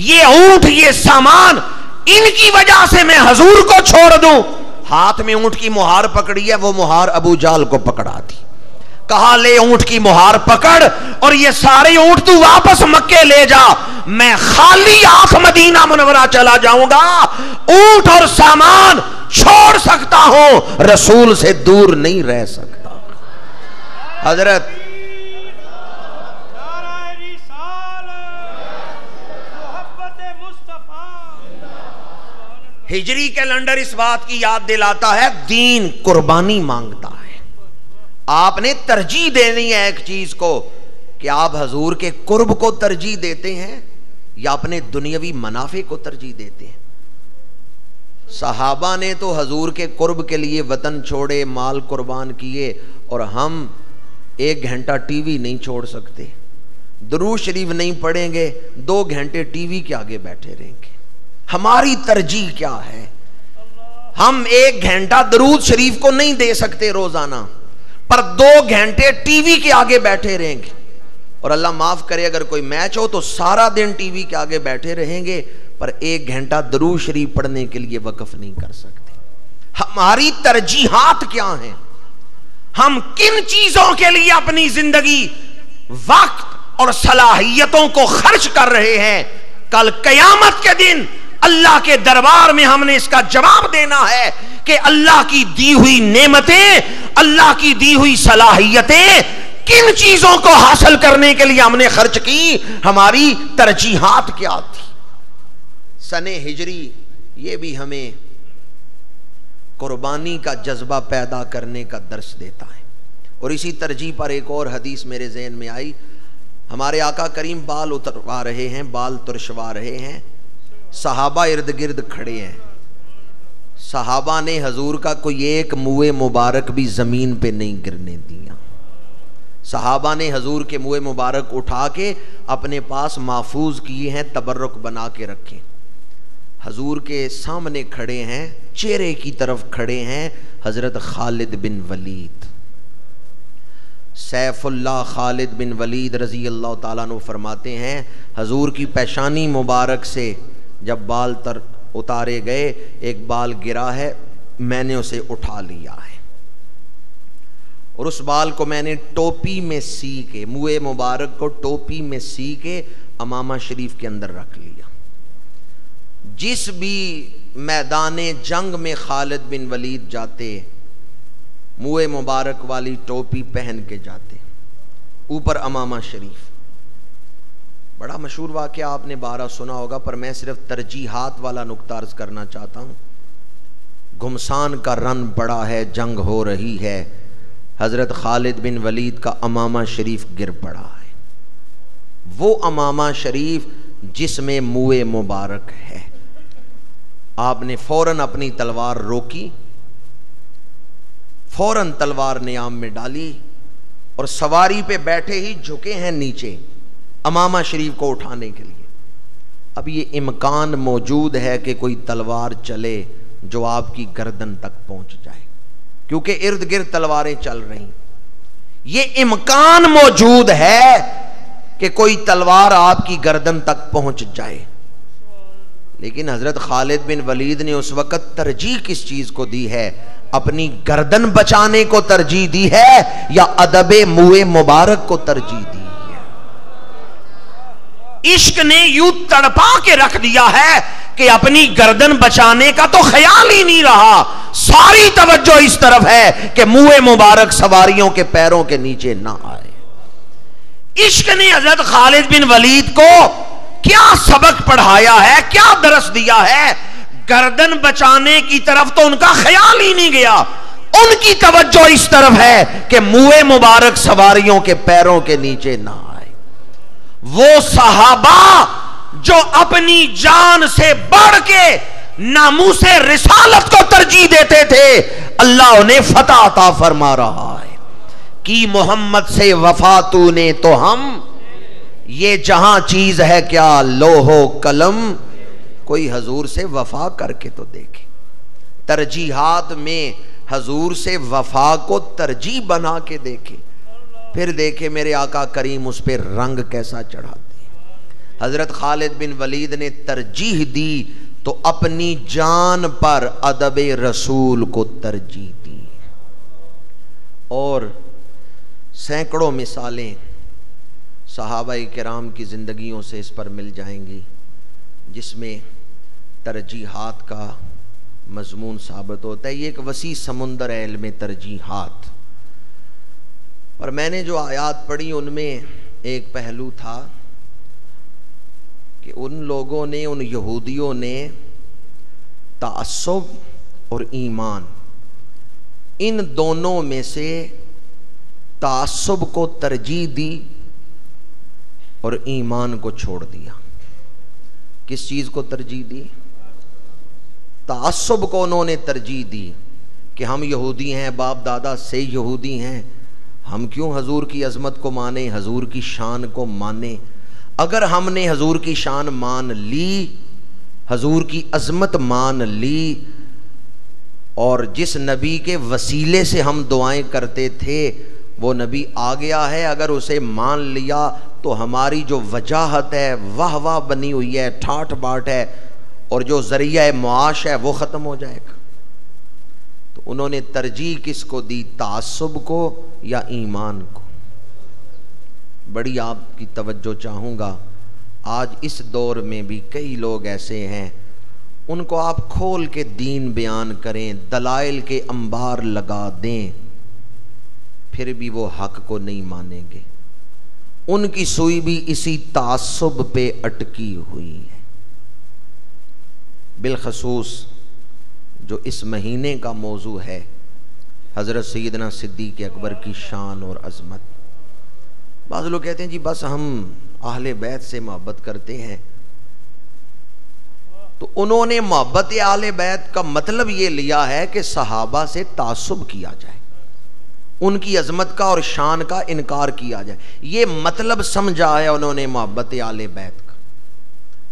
یہ اونٹ یہ سامان ان کی وجہ سے میں حضور کو چھوڑ دوں؟ ہاتھ میں اونٹ کی مہار پکڑی ہے، وہ مہار ابو جال کو پکڑا دی، کہا لے اونٹ کی مہار پکڑ اور یہ سارے اونٹ تو واپس مکے لے جا، میں خالی آنکھ مدینہ منورہ چلا جاؤں گا، اونٹ اور سامان چھوڑ سکتا ہوں، رسول سے دور نہیں رہ سکتا۔ حضرت ہجری کیلنڈر اس بات کی یاد دلاتا ہے دین قربانی مانگتا ہے۔ آپ نے ترجیح دینی ہے ایک چیز کو کہ آپ حضور کے قرب کو ترجیح دیتے ہیں یا اپنے دنیاوی منافع کو ترجیح دیتے ہیں۔ صحابہ نے تو حضور کے قرب کے لیے وطن چھوڑے، مال قربان کیے، اور ہم 1 گھنٹہ ٹی وی نہیں چھوڑ سکتے، درود شریف نہیں پڑھیں گے، 2 گھنٹے ٹی وی کے آگے بیٹھے رہیں گے۔ ہماری ترجیح کیا ہے؟ ہم 1 گھنٹہ درود شریف کو نہیں دے سکتے روزانہ، پر 2 گھنٹے ٹی وی کے آگے بیٹھے رہیں گے، اور اللہ معاف کرے اگر کوئی میچ ہو تو سارا دن ٹی وی کے آگے بیٹھے رہیں گے، پر 1 گھنٹہ درود شریف پڑھنے کے لیے وقف نہیں کر سکتے۔ ہماری ترجیحات کیا ہیں؟ ہم کن چیزوں کے لیے اپنی زندگی، وقت اور صلاحیتوں کو خرچ کر رہے ہیں؟ کل قیامت کے دن اللہ کے دربار میں ہم نے اس کا جواب دینا ہے کہ اللہ کی دی ہوئی نعمتیں، اللہ کی دی ہوئی صلاحیتیں کن چیزوں کو حاصل کرنے کے لیے ہم نے خرچ کی، ہماری ترجیحات کیا تھی۔ سن ہجری یہ بھی ہمیں قربانی کا جذبہ پیدا کرنے کا درس دیتا ہے۔ اور اسی ترجیح پر ایک اور حدیث میرے ذہن میں آئی، ہمارے آقا کریم بال اتروا رہے ہیں، بال ترشوا رہے ہیں، صحابہ ارد گرد کھڑے ہیں، صحابہ نے حضور کا کوئی ایک منہ مبارک بھی زمین پہ نہیں گرنے دیا، صحابہ نے حضور کے منہ مبارک اٹھا کے اپنے پاس محفوظ کیے ہیں، تبرک بنا کے رکھیں۔ حضور کے سامنے کھڑے ہیں، چہرے کی طرف کھڑے ہیں حضرت خالد بن ولید، سیف اللہ خالد بن ولید رضی اللہ تعالیٰ عنہ فرماتے ہیں حضور کی پیشانی مبارک سے جب بال اتارے گئے، ایک بال گرا ہے، میں نے اسے اٹھا لیا ہے، اور اس بال کو میں نے ٹوپی میں سی کے، منہ مبارک کو ٹوپی میں سی کے امامہ شریف کے اندر رکھ لیا۔ جس بھی میدان جنگ میں خالد بن ولید جاتے، منہ مبارک والی ٹوپی پہن کے جاتے، اوپر امامہ شریف۔ بڑا مشہور واقعہ آپ نے 12 سنا ہوگا، پر میں صرف ترجیحات والا نقطہ عرض کرنا چاہتا ہوں۔ گھمسان کا رن پڑا ہے، جنگ ہو رہی ہے، حضرت خالد بن ولید کا امامہ شریف گر پڑا ہے، وہ امامہ شریف جس میں منہ مبارک ہے۔ آپ نے فوراً اپنی تلوار روکی، فوراً تلوار نیام میں ڈالی، اور سواری پہ بیٹھے ہی جھکے ہیں نیچے امامہ شریف کو اٹھانے کے لیے۔ اب یہ امکان موجود ہے کہ کوئی تلوار چلے جو آپ کی گردن تک پہنچ جائے، کیونکہ ارد گرد تلواریں چل رہی، یہ امکان موجود ہے، کہ کوئی تلوار آپ کی گردن تک پہنچ جائے. لیکن حضرت خالد بن ولید نے اس وقت ترجیح کس چیز کو دی ہے؟ اپنی گردن بچانے کو ترجیح دی ہے یا ادب منہ مبارک کو ترجیح دی ہے؟ عشق نے یوں تڑپا کے رکھ دیا ہے کہ اپنی گردن بچانے کا تو خیال ہی نہیں رہا. ساری توجہ اس طرف ہے کہ منہ مبارک سواریوں کے پیروں کے نیچے نہ آئے. عشق نے حضرت خالد بن ولید کو کیا سبق پڑھایا ہے، کیا درس دیا ہے؟ گردن بچانے کی طرف تو ان کا خیال ہی نہیں گیا. ان کی توجہ اس طرف ہے کہ منہ مبارک سواریوں کے پیروں کے نیچے نہ آئے. وہ صحابہ جو اپنی جان سے بڑھ کے ناموس رسالت کو ترجیح دیتے تھے، اللہ انہیں فتح عطا فرما رہا ہے. کی محمد سے وفا تو نے تو ہم، یہ جہاں چیز ہے کیا لوح و قلم. کوئی حضور سے وفا کر کے تو دیکھے. ترجیحات میں حضور سے وفا کو ترجیح بنا کے دیکھے، پھر دیکھے میرے آقا کریم اس پہ رنگ کیسا چڑھاتے. حضرت خالد بن ولید نے ترجیح دی تو اپنی جان پر ادب رسول کو ترجیح دی. اور سینکڑوں مثالیں صحابہ کرام کی زندگیوں سے اس پر مل جائیں گی، جس میں ترجیحات کا مضمون ثابت ہوتا ہے. یہ ایک وسیع سمندر ہے علم ترجیحات. اور میں نے جو آیات پڑھی ان میں ایک پہلو تھا کہ ان لوگوں نے، ان یہودیوں نے تعصب اور ایمان، ان دونوں میں سے تعصب کو ترجیح دی اور ایمان کو چھوڑ دیا. کس چیز کو ترجیح دی؟ تعصب کو انہوں نے ترجیح دی کہ ہم یہودی ہیں، باپ دادا سے یہودی ہیں، ہم کیوں حضور کی عظمت کو مانیں، حضور کی شان کو مانیں. اگر ہم نے حضور کی شان مان لی، حضور کی عظمت مان لی، اور جس نبی کے وسیلے سے ہم دعائیں کرتے تھے وہ نبی آ گیا ہے، اگر اسے مان لیا تو ہماری جو وجاہت ہے، واہ واہ بنی ہوئی ہے، ٹھاٹ باٹ ہے، اور جو ذریعہ معاش ہے وہ ختم ہو جائے گا. تو انہوں نے ترجیح کس کو دی؟ تعصب کو یا ایمان کو؟ بڑی آپ کی توجہ چاہوں گا. آج اس دور میں بھی کئی لوگ ایسے ہیں، ان کو آپ کھول کے دین بیان کریں، دلائل کے انبار لگا دیں، پھر بھی وہ حق کو نہیں مانیں گے. ان کی سوئی بھی اسی تعصب پہ اٹکی ہوئی ہے. بالخصوص جو اس مہینے کا موضوع ہے، حضرت سیدنا صدیق اکبر کی شان اور عظمت. بعض لوگ کہتے ہیں جی بس ہم اہل بیت سے محبت کرتے ہیں. تو انہوں نے محبت اہل بیت کا مطلب یہ لیا ہے کہ صحابہ سے تعصب کیا جائے، ان کی عظمت کا اور شان کا انکار کیا جائے. یہ مطلب سمجھا ہے انہوں نے محبت اہل بیت کا.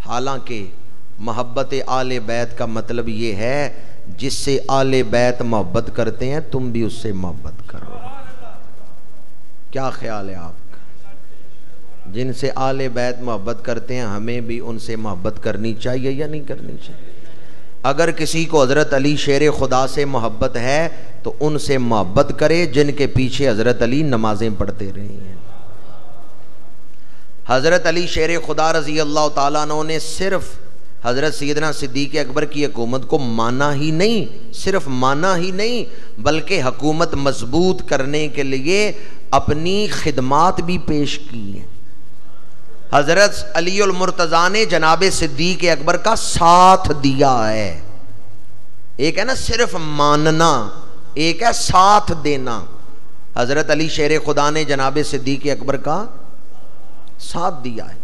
حالانکہ محبت اہل بیت کا مطلب یہ ہے جس سے اہل بیت محبت کرتے ہیں تم بھی اس سے محبت کرو. کیا خیال ہے آپ کا؟ جن سے اہل بیت محبت کرتے ہیں ہمیں بھی ان سے محبت کرنی چاہیے یا نہیں کرنی چاہیے؟ اگر کسی کو حضرت علی شیر خدا سے محبت ہے تو ان سے محبت کرے جن کے پیچھے حضرت علی نمازیں پڑھتے رہے ہیں. حضرت علی شیر خدا رضی اللہ تعالیٰ عنہ نے صرف حضرت سیدنا صدیق اکبر کی حکومت کو مانا ہی نہیں، صرف مانا ہی نہیں بلکہ حکومت مضبوط کرنے کے لیے اپنی خدمات بھی پیش کی ہیں. حضرت علی المرتضیٰ نے جناب صدیق اکبر کا ساتھ دیا ہے. ایک ہے نا صرف ماننا، ایک ہے ساتھ دینا. حضرت علی شیر خدا نے جناب صدیق اکبر کا ساتھ دیا ہے.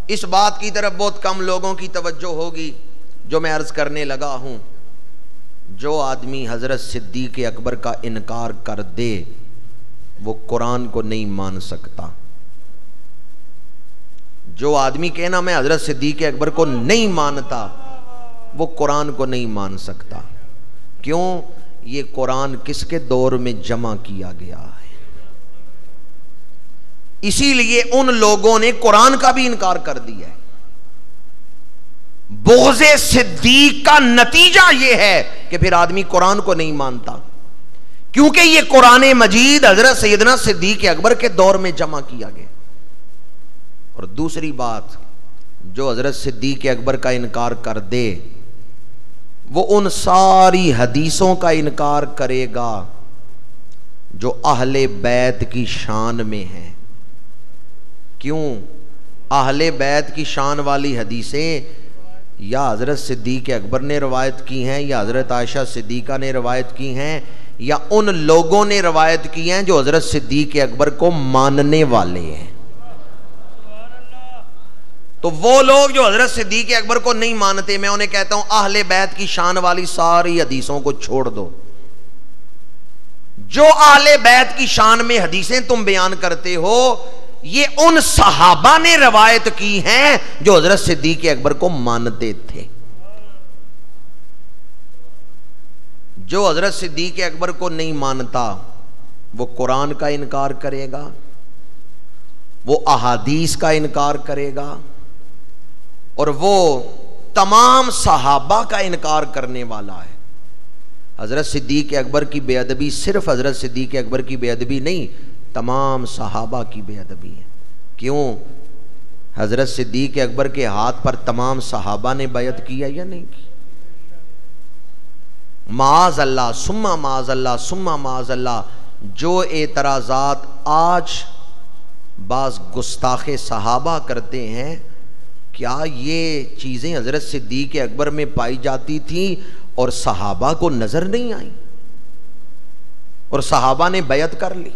اس بات کی طرف بہت کم لوگوں کی توجہ ہوگی جو میں عرض کرنے لگا ہوں. جو آدمی حضرت صدیق اکبر کا انکار کر دے وہ قرآن کو نہیں مان سکتا. جو آدمی کہنا میں حضرت صدیق اکبر کو نہیں مانتا وہ قرآن کو نہیں مان سکتا. کیوں؟ یہ قرآن کس کے دور میں جمع کیا گیا ہے؟ اسی لیے ان لوگوں نے قرآن کا بھی انکار کر دیا ہے. بغض صدیق کا نتیجہ یہ ہے کہ پھر آدمی قرآن کو نہیں مانتا، کیونکہ یہ قرآن مجید حضرت سیدنا صدیق اکبر کے دور میں جمع کیا گیا. اور دوسری بات، جو حضرت صدیق اکبر کا انکار کر دے وہ ان ساری حدیثوں کا انکار کرے گا جو اہل بیت کی شان میں ہیں. کیوں؟ اہل بیت کی شان والی حدیثیں یا حضرت صدیق اکبر نے روایت کی ہیں، یا حضرت عائشہ صدیقہ نے روایت کی ہیں، یا ان لوگوں نے روایت کی ہیں جو حضرت صدیق اکبر کو ماننے والے ہیں. تو وہ لوگ جو حضرت صدیق اکبر کو نہیں مانتے، میں انہیں کہتا ہوں اہل بیت کی شان والی ساری حدیثوں کو چھوڑ دو. جو اہل بیت کی شان میں حدیثیں تم بیان کرتے ہو یہ ان صحابہ نے روایت کی ہیں جو حضرت صدیق اکبر کو مانتے تھے. جو حضرت صدیق اکبر کو نہیں مانتا وہ قرآن کا انکار کرے گا، وہ احادیث کا انکار کرے گا، اور وہ تمام صحابہ کا انکار کرنے والا ہے. حضرت صدیق اکبر کی بے ادبی صرف حضرت صدیق اکبر کی بے ادبی نہیں، تمام صحابہ کی بے ادبی ہے. کیوں؟ حضرت صدیق اکبر کے ہاتھ پر تمام صحابہ نے بیعت کیا یا نہیں کی؟ معاذ اللہ ثم معاذ اللہ ثم معاذ اللہ. جو اعتراضات آج بعض گستاخ صحابہ کرتے ہیں، کیا یہ چیزیں حضرت صدیق اکبر میں پائی جاتی تھیں اور صحابہ کو نظر نہیں آئیں اور صحابہ نے بیعت کر لی؟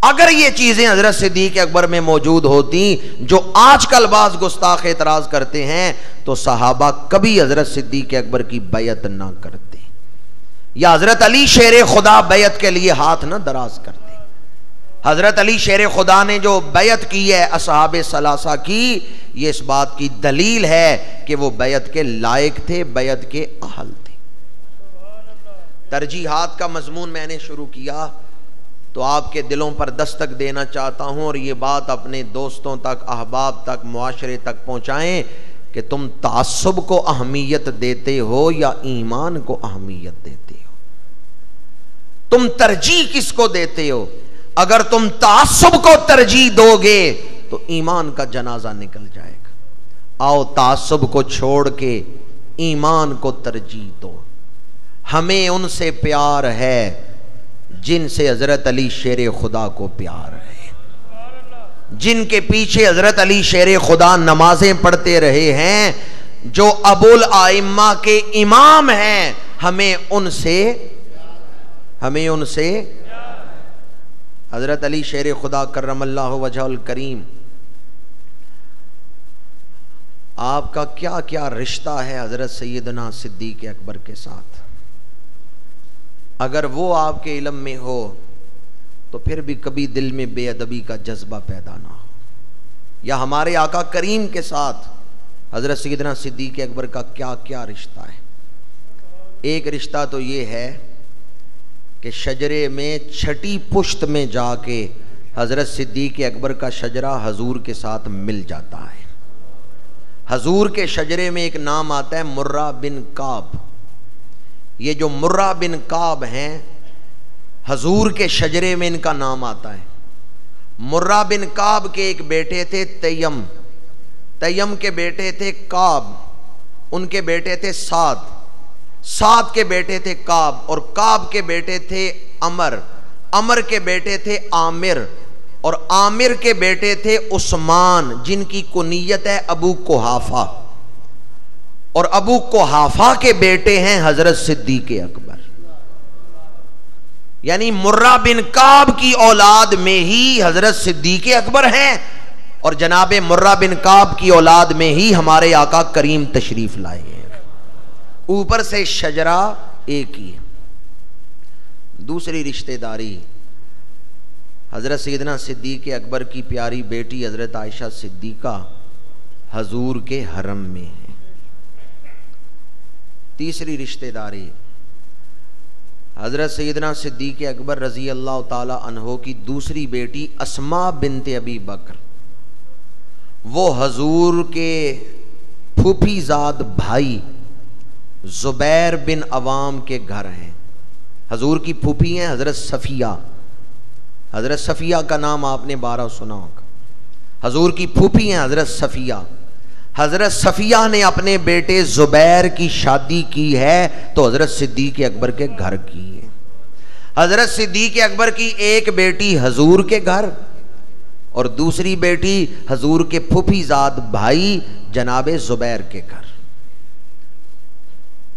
اگر یہ چیزیں حضرت صدیق اکبر میں موجود ہوتی جو آج کل بعض گستاخ اعتراض کرتے ہیں، تو صحابہ کبھی حضرت صدیق اکبر کی بیعت نہ کرتے، یا حضرت علی شیر خدا بیعت کے لیے ہاتھ نہ دراز کرتے. حضرت علی شیر خدا نے جو بیعت کی ہے اصحاب ثلاثہ کی، یہ اس بات کی دلیل ہے کہ وہ بیعت کے لائق تھے، بیعت کے اہل تھے. ترجیحات کا مضمون میں نے شروع کیا تو آپ کے دلوں پر دستک دینا چاہتا ہوں، اور یہ بات اپنے دوستوں تک، احباب تک، معاشرے تک پہنچائیں کہ تم تعصب کو اہمیت دیتے ہو یا ایمان کو اہمیت دیتے ہو. تم ترجیح کس کو دیتے ہو؟ اگر تم تعصب کو ترجیح دو گے تو ایمان کا جنازہ نکل جائے گا. آؤ تعصب کو چھوڑ کے ایمان کو ترجیح دو. ہمیں ان سے پیار ہے جن سے حضرت علی شیر خدا کو پیار ہے، جن کے پیچھے حضرت علی شیر خدا نمازیں پڑھتے رہے ہیں، جو ابو الائمہ کے امام ہیں. ہمیں ان سے حضرت علی شیر خدا کرم اللہ وجہ الکریم، آپ کا کیا کیا رشتہ ہے حضرت سیدنا صدیق اکبر کے ساتھ. اگر وہ آپ کے علم میں ہو تو پھر بھی کبھی دل میں بے ادبی کا جذبہ پیدا نہ ہو. یا ہمارے آقا کریم کے ساتھ حضرت سیدنا صدیق اکبر کا کیا کیا رشتہ ہے. ایک رشتہ تو یہ ہے کہ شجرے میں چھٹی پشت میں جا کے حضرت صدیق اکبر کا شجرہ حضور کے ساتھ مل جاتا ہے. حضور کے شجرے میں ایک نام آتا ہے مرہ بن کعب. یہ جو مرہ بن کعب ہیں حضور کے شجرے میں ان کا نام آتا ہے. مرہ بن کعب کے ایک بیٹے تھے تیم، تیم کے بیٹے تھے کعب، ان کے بیٹے تھے سعد، سعد کے بیٹے تھے کعب، اور کعب کے بیٹے تھے عمر، عمر کے بیٹے تھے عامر، اور عامر کے بیٹے تھے عثمان جن کی کنیت ہے ابو قحافہ، اور ابو قحافہ کے بیٹے ہیں حضرت صدیق اکبر. یعنی مرہ بن کعب کی اولاد میں ہی حضرت صدیق اکبر ہیں، اور جناب مرہ بن کعب کی اولاد میں ہی ہمارے آقا کریم تشریف لائے ہیں. اوپر سے شجرہ ایک ہی. دوسری رشتہ داری، حضرت سیدنا صدیق اکبر کی پیاری بیٹی حضرت عائشہ صدیقہ حضور کے حرم میں ہے. تیسری رشتہ داری، حضرت سیدنا صدیق اکبر رضی اللہ تعالی عنہ کی دوسری بیٹی اسماء بنت ابی بکر، وہ حضور کے پھوپھی زاد بھائی زبیر بن عوام کے گھر ہیں۔ حضور کی پھوپھی ہیں حضرت صفیہ۔ حضرت صفیہ کا نام آپ نے بارہ سنا ہوگا۔ حضور کی پھوپھی ہیں حضرت صفیہ۔ حضرت صفیہ نے اپنے بیٹے زبیر کی شادی کی ہے تو حضرت صدیق اکبر کے گھر کی ہے۔ حضرت صدیق اکبر کی ایک بیٹی حضور کے گھر اور دوسری بیٹی حضور کے پھوپھی زاد بھائی جناب زبیر کے گھر۔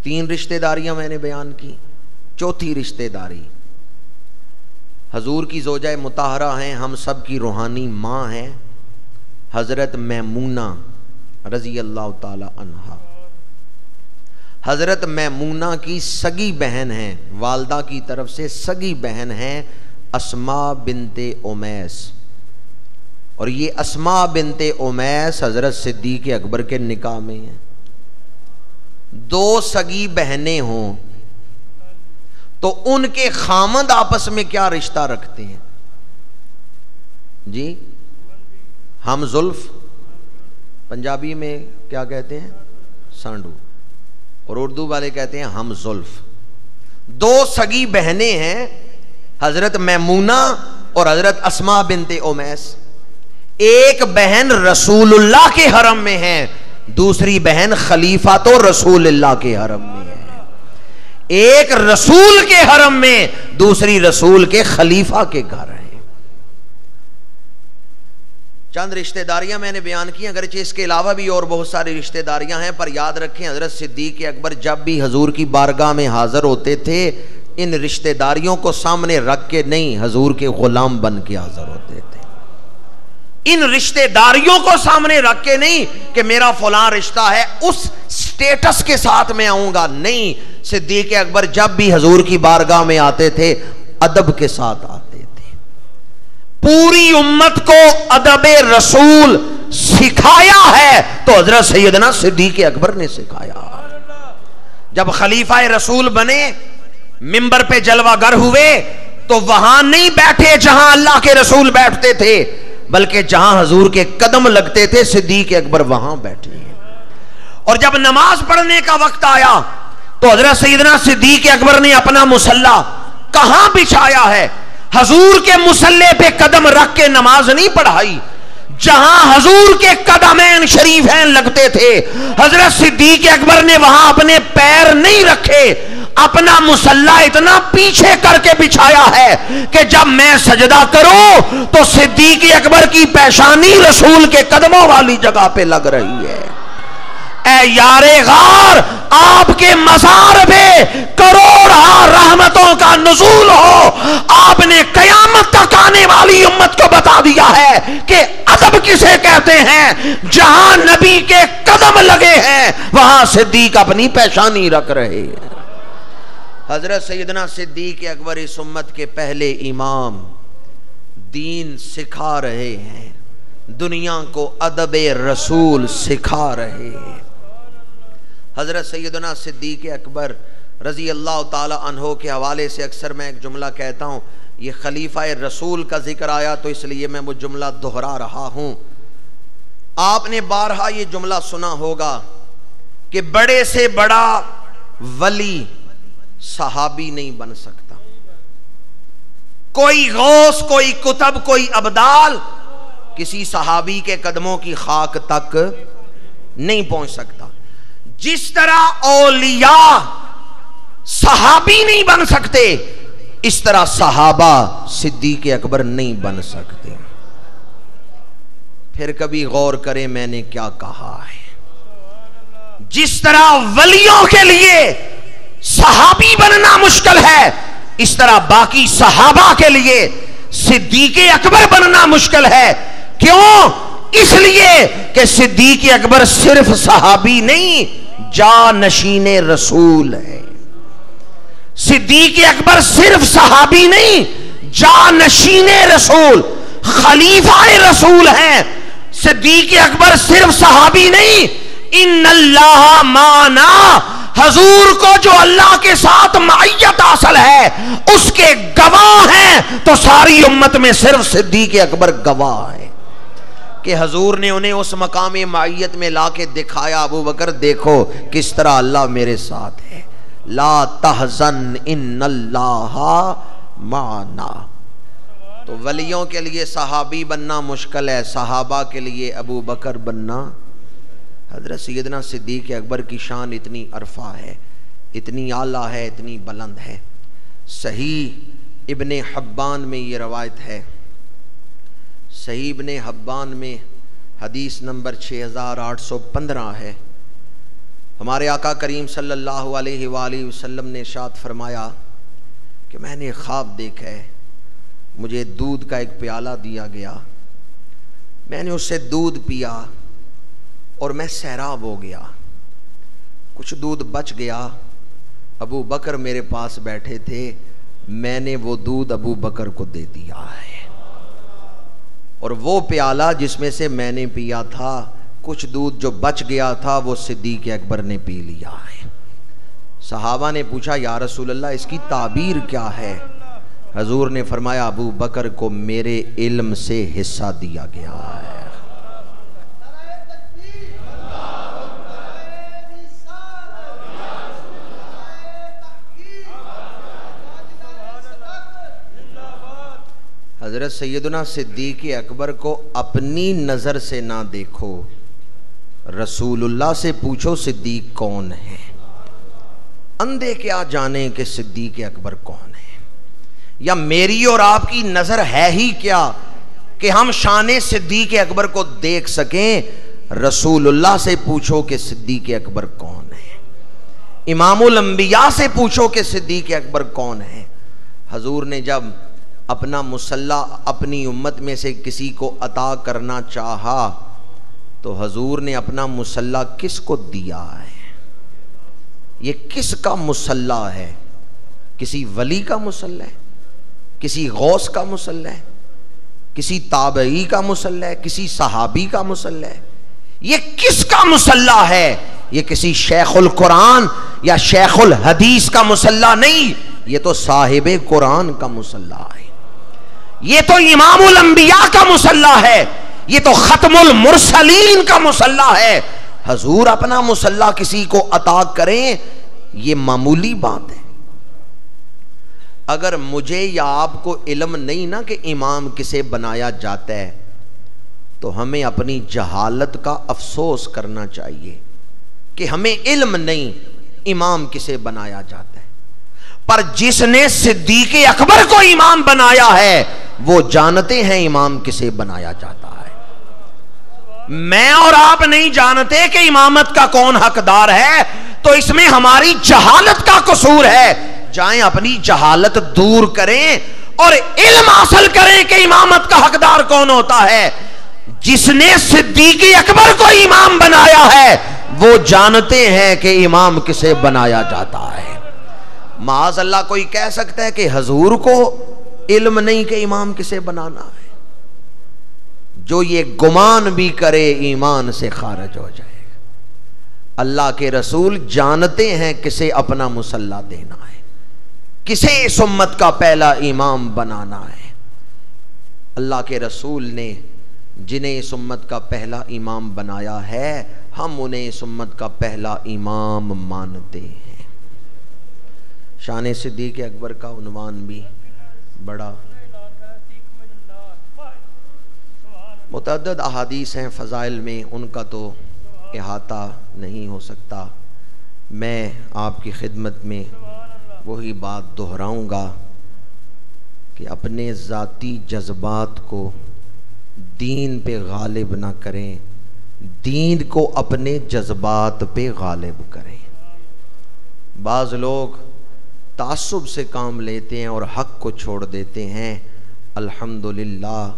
تین رشتہ داریاں میں نے بیان کی۔ چوتھی رشتہ داری حضور کی زوجہ مطہرہ ہیں، ہم سب کی روحانی ماں ہیں، حضرت میمونہ رضی اللہ تعالی عنہا۔ حضرت میمونہ کی سگی بہن ہیں، والدہ کی طرف سے سگی بہن ہیں اسماء بنت امیس، اور یہ اسماء بنت امیس حضرت صدیق اکبر کے نکاح میں ہیں۔ دو سگی بہنیں ہوں تو ان کے خامند آپس میں کیا رشتہ رکھتے ہیں جی؟ ہم زلف، پنجابی میں کیا کہتے ہیں؟ سانڈو، اور اردو والے کہتے ہیں ہم زلف۔ دو سگی بہنیں ہیں حضرت میمونہ اور حضرت اسماء بنت امیس۔ ایک بہن رسول اللہ کے حرم میں ہے، دوسری بہن خلیفہ تو رسول اللہ کے حرم میں ہے۔ ایک رسول کے حرم میں، دوسری رسول کے خلیفہ کے گھر ہیں۔ چند رشتہ داریاں میں نے بیان کی، اگرچہ اس کے علاوہ بھی اور بہت ساری رشتہ داریاں ہیں، پر یاد رکھیں حضرت صدیق اکبر جب بھی حضور کی بارگاہ میں حاضر ہوتے تھے ان رشتہ داریوں کو سامنے رکھ کے نہیں، حضور کے غلام بن کے حاضر ہوتے تھے۔ ان رشتہ داریوں کو سامنے رکھ کے نہیں کہ میرا فلاں رشتہ ہے اس سٹیٹس کے ساتھ میں آؤں گا، نہیں، صدیق اکبر جب بھی حضور کی بارگاہ میں آتے تھے ادب کے ساتھ آتے تھے۔ پوری امت کو ادب رسول سکھایا ہے تو حضرت سیدنا صدیق اکبر نے سکھایا۔ جب خلیفہ رسول بنے، منبر پہ جلوہ گر ہوئے تو وہاں نہیں بیٹھے جہاں اللہ کے رسول بیٹھتے تھے، بلکہ جہاں حضور کے قدم لگتے تھے صدیق اکبر وہاں بیٹھے ہیں۔ اور جب نماز پڑھنے کا وقت آیا تو حضرت سیدنا صدیق اکبر نے اپنا مصلی کہاں بچھایا ہے؟ حضور کے مصلی پہ قدم رکھ کے نماز نہیں پڑھائی، جہاں حضور کے قدمین شریفین لگتے تھے حضرت صدیق اکبر نے وہاں اپنے پیر نہیں رکھے، اپنا مصلی اتنا پیچھے کر کے بچھایا ہے کہ جب میں سجدہ کروں تو صدیق اکبر کی پیشانی رسول کے قدموں والی جگہ پہ لگ رہی ہے۔ اے یار غار، آپ کے مزار پہ کروڑا رحمتوں کا نزول ہو، آپ نے قیامت تک آنے والی امت کو بتا دیا ہے کہ ادب کسے کہتے ہیں۔ جہاں نبی کے قدم لگے ہیں وہاں صدیق اپنی پیشانی رکھ رہے ہیں۔ حضرت سیدنا صدیق اکبر اس امت کے پہلے امام، دین سکھا رہے ہیں، دنیا کو ادب رسول سکھا رہے ہیں۔ حضرت سیدنا صدیق اکبر رضی اللہ تعالی عنہ کے حوالے سے اکثر میں ایک جملہ کہتا ہوں، یہ خلیفہ رسول کا ذکر آیا تو اس لیے میں وہ جملہ دہرا رہا ہوں۔ آپ نے بارہا یہ جملہ سنا ہوگا کہ بڑے سے بڑا ولی صحابی نہیں بن سکتا، کوئی غوث، کوئی کتب، کوئی ابدال کسی صحابی کے قدموں کی خاک تک نہیں پہنچ سکتا۔ جس طرح اولیاء صحابی نہیں بن سکتے، اس طرح صحابہ صدیق اکبر نہیں بن سکتے۔ پھر کبھی غور کریں میں نے کیا کہا ہے۔ جس طرح ولیوں کے لیے صحابی بننا مشکل ہے، اس طرح باقی صحابہ کے لیے صدیق اکبر بننا مشکل ہے۔ کیوں؟ اس لیے کہ صدیق اکبر صرف صحابی نہیں، جانشین رسول ہے۔ صدیق اکبر صرف صحابی نہیں، جانشین رسول، خلیفہ رسول ہیں۔ صدیق اکبر صرف صحابی نہیں، ان اللہ معنا، حضور کو جو اللہ کے ساتھ معیت حاصل ہے اس کے گواہ ہیں، تو ساری امت میں صرف صدیق اکبر گواہ ہے کہ حضور نے انہیں اس مقام معیت میں لا کے دکھایا، ابو بکر دیکھو کس طرح اللہ میرے ساتھ ہے، لا تحزن ان اللہ معنا۔ تو ولیوں کے لیے صحابی بننا مشکل ہے، صحابہ کے لیے ابو بکر بننا، حضرت سیدنا صدیق اکبر کی شان اتنی عرفہ ہے، اتنی اعلیٰ ہے، اتنی بلند ہے۔ صحیح ابن حبان میں یہ روایت ہے، صحیح ابن حبان میں حدیث نمبر 6815 ہے، ہمارے آقا کریم صلی اللہ علیہ وآلہ وسلم نے ارشاد فرمایا کہ میں نے خواب دیکھا ہے، مجھے دودھ کا ایک پیالہ دیا گیا، میں نے اس سے دودھ پیا اور میں سیراب ہو گیا، کچھ دودھ بچ گیا، ابو بکر میرے پاس بیٹھے تھے، میں نے وہ دودھ ابو بکر کو دے دیا ہے، اور وہ پیالہ جس میں سے میں نے پیا تھا، کچھ دودھ جو بچ گیا تھا وہ صدیق اکبر نے پی لیا ہے۔ صحابہ نے پوچھا یا رسول اللہ اس کی تعبیر کیا ہے؟ حضور نے فرمایا ابو بکر کو میرے علم سے حصہ دیا گیا ہے۔ حضرت سیدنا صدیق اکبر کو اپنی نظر سے نہ دیکھو، رسول اللہ سے پوچھو صدیق کون ہے۔ اندھے کیا جانیں کہ صدیق اکبر کون ہے، یا میری اور آپ کی نظر ہے ہی کیا کہ ہم شان صدیق اکبر کو دیکھ سکیں؟ رسول اللہ سے پوچھو کہ صدیق اکبر کون ہے، امام الانبیاء سے پوچھو کہ صدیق اکبر کون ہے۔ حضور نے جب اپنا مصلح اپنی امت میں سے کسی کو عطا کرنا چاہا تو حضور نے اپنا مصلح کس کو دیا ہے؟ یہ کس کا مصلح ہے؟ کسی ولی کا مصلح ہے؟ کسی غوث کا مصلح ہے؟ کسی تابعی کا مصلح ہے؟ کسی صحابی کا مصلح ہے؟ یہ کس کا مصلح ہے؟ یہ کسی شیخ القرآن یا شیخ الحدیث کا مصلح نہیں، یہ تو صاحب قرآن کا مصلح ہے، یہ تو امام الانبیاء کا مصلح ہے، یہ تو ختم المرسلین کا مصلح ہے۔ حضور اپنا مصلح کسی کو عطا کریں یہ معمولی بات ہے۔ اگر مجھے یا آپ کو علم نہیں نا کہ امام کسے بنایا جاتا ہے تو ہمیں اپنی جہالت کا افسوس کرنا چاہیے کہ ہمیں علم نہیں امام کسے بنایا جاتا ہے، پر جس نے صدیق اکبر کو امام بنایا ہے وہ جانتے ہیں امام کسے بنایا جاتا ہے۔ میں اور آپ نہیں جانتے کہ امامت کا کون حقدار ہے، تو اس میں ہماری جہالت کا قصور ہے۔ جائیں اپنی جہالت دور کریں اور علم حاصل کریں کہ امامت کا حقدار کون ہوتا ہے۔ جس نے صدیق اکبر کو امام بنایا ہے وہ جانتے ہیں کہ امام کسے بنایا جاتا ہے۔ معاذ اللہ کوئی کہہ سکتا ہے کہ حضور کو علم نہیں کہ امام کسے بنانا ہے؟ جو یہ گمان بھی کرے ایمان سے خارج ہو جائے گا۔ اللہ کے رسول جانتے ہیں کسے اپنا مصلح دینا ہے، کسے اس امت کا پہلا امام بنانا ہے۔ اللہ کے رسول نے جنہیں اس امت کا پہلا امام بنایا ہے، ہم انہیں اس امت کا پہلا امام مانتے ہیں۔ شان صدیق اکبر کا عنوان بھی بڑا متعدد احادیث ہیں فضائل میں، ان کا تو احاطہ نہیں ہو سکتا۔ میں آپ کی خدمت میں وہی بات دہراؤں گا کہ اپنے ذاتی جذبات کو دین پہ غالب نہ کریں، دین کو اپنے جذبات پہ غالب کریں۔ بعض لوگ تعصب سے کام لیتے ہیں اور حق کو چھوڑ دیتے ہیں۔ الحمدللہ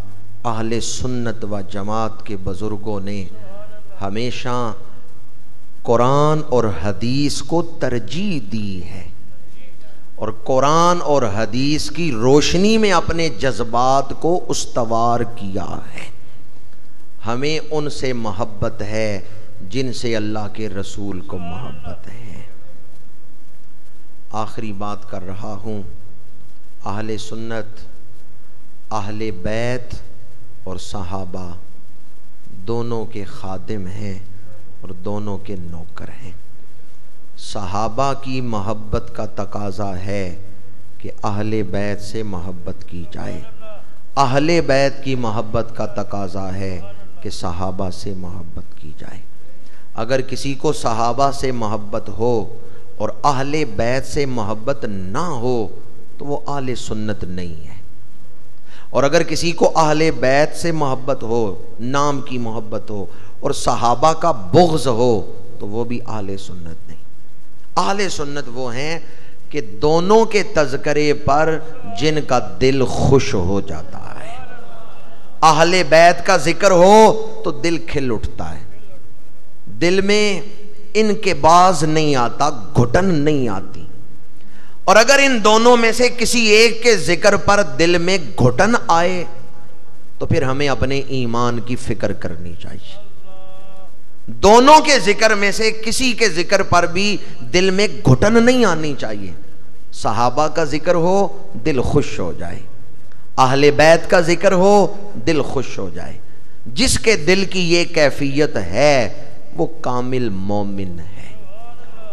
اہل سنت و جماعت کے بزرگوں نے ہمیشہ قرآن اور حدیث کو ترجیح دی ہے، اور قرآن اور حدیث کی روشنی میں اپنے جذبات کو استوار کیا ہے۔ ہمیں ان سے محبت ہے جن سے اللہ کے رسول کو محبت ہے۔ آخری بات کر رہا ہوں، اہل سنت، اہل بیت اور صحابہ دونوں کے خادم ہیں اور دونوں کے نوکر ہیں۔ صحابہ کی محبت کا تقاضا ہے کہ اہل بیت سے محبت کی جائے، اہل بیت کی محبت کا تقاضا ہے کہ صحابہ سے محبت کی جائے۔ اگر کسی کو صحابہ سے محبت ہو اور اہل بیت سے محبت نہ ہو تو وہ اہل سنت نہیں ہے، اور اگر کسی کو اہل بیت سے محبت ہو، نام کی محبت ہو، اور صحابہ کا بغض ہو تو وہ بھی اہل سنت نہیں۔ اہل سنت وہ ہیں کہ دونوں کے تذکرے پر جن کا دل خوش ہو جاتا ہے۔ اہل بیت کا ذکر ہو تو دل کھل اٹھتا ہے، دل میں ان کے باز نہیں آتا، گھٹن نہیں آتی۔ اور اگر ان دونوں میں سے کسی ایک کے ذکر پر دل میں گھٹن آئے تو پھر ہمیں اپنے ایمان کی فکر کرنی چاہیے۔ دونوں کے ذکر میں سے کسی کے ذکر پر بھی دل میں گھٹن نہیں آنی چاہیے۔ صحابہ کا ذکر ہو دل خوش ہو جائے، اہل بیت کا ذکر ہو دل خوش ہو جائے۔ جس کے دل کی یہ کیفیت ہے وہ کامل مومن ہے۔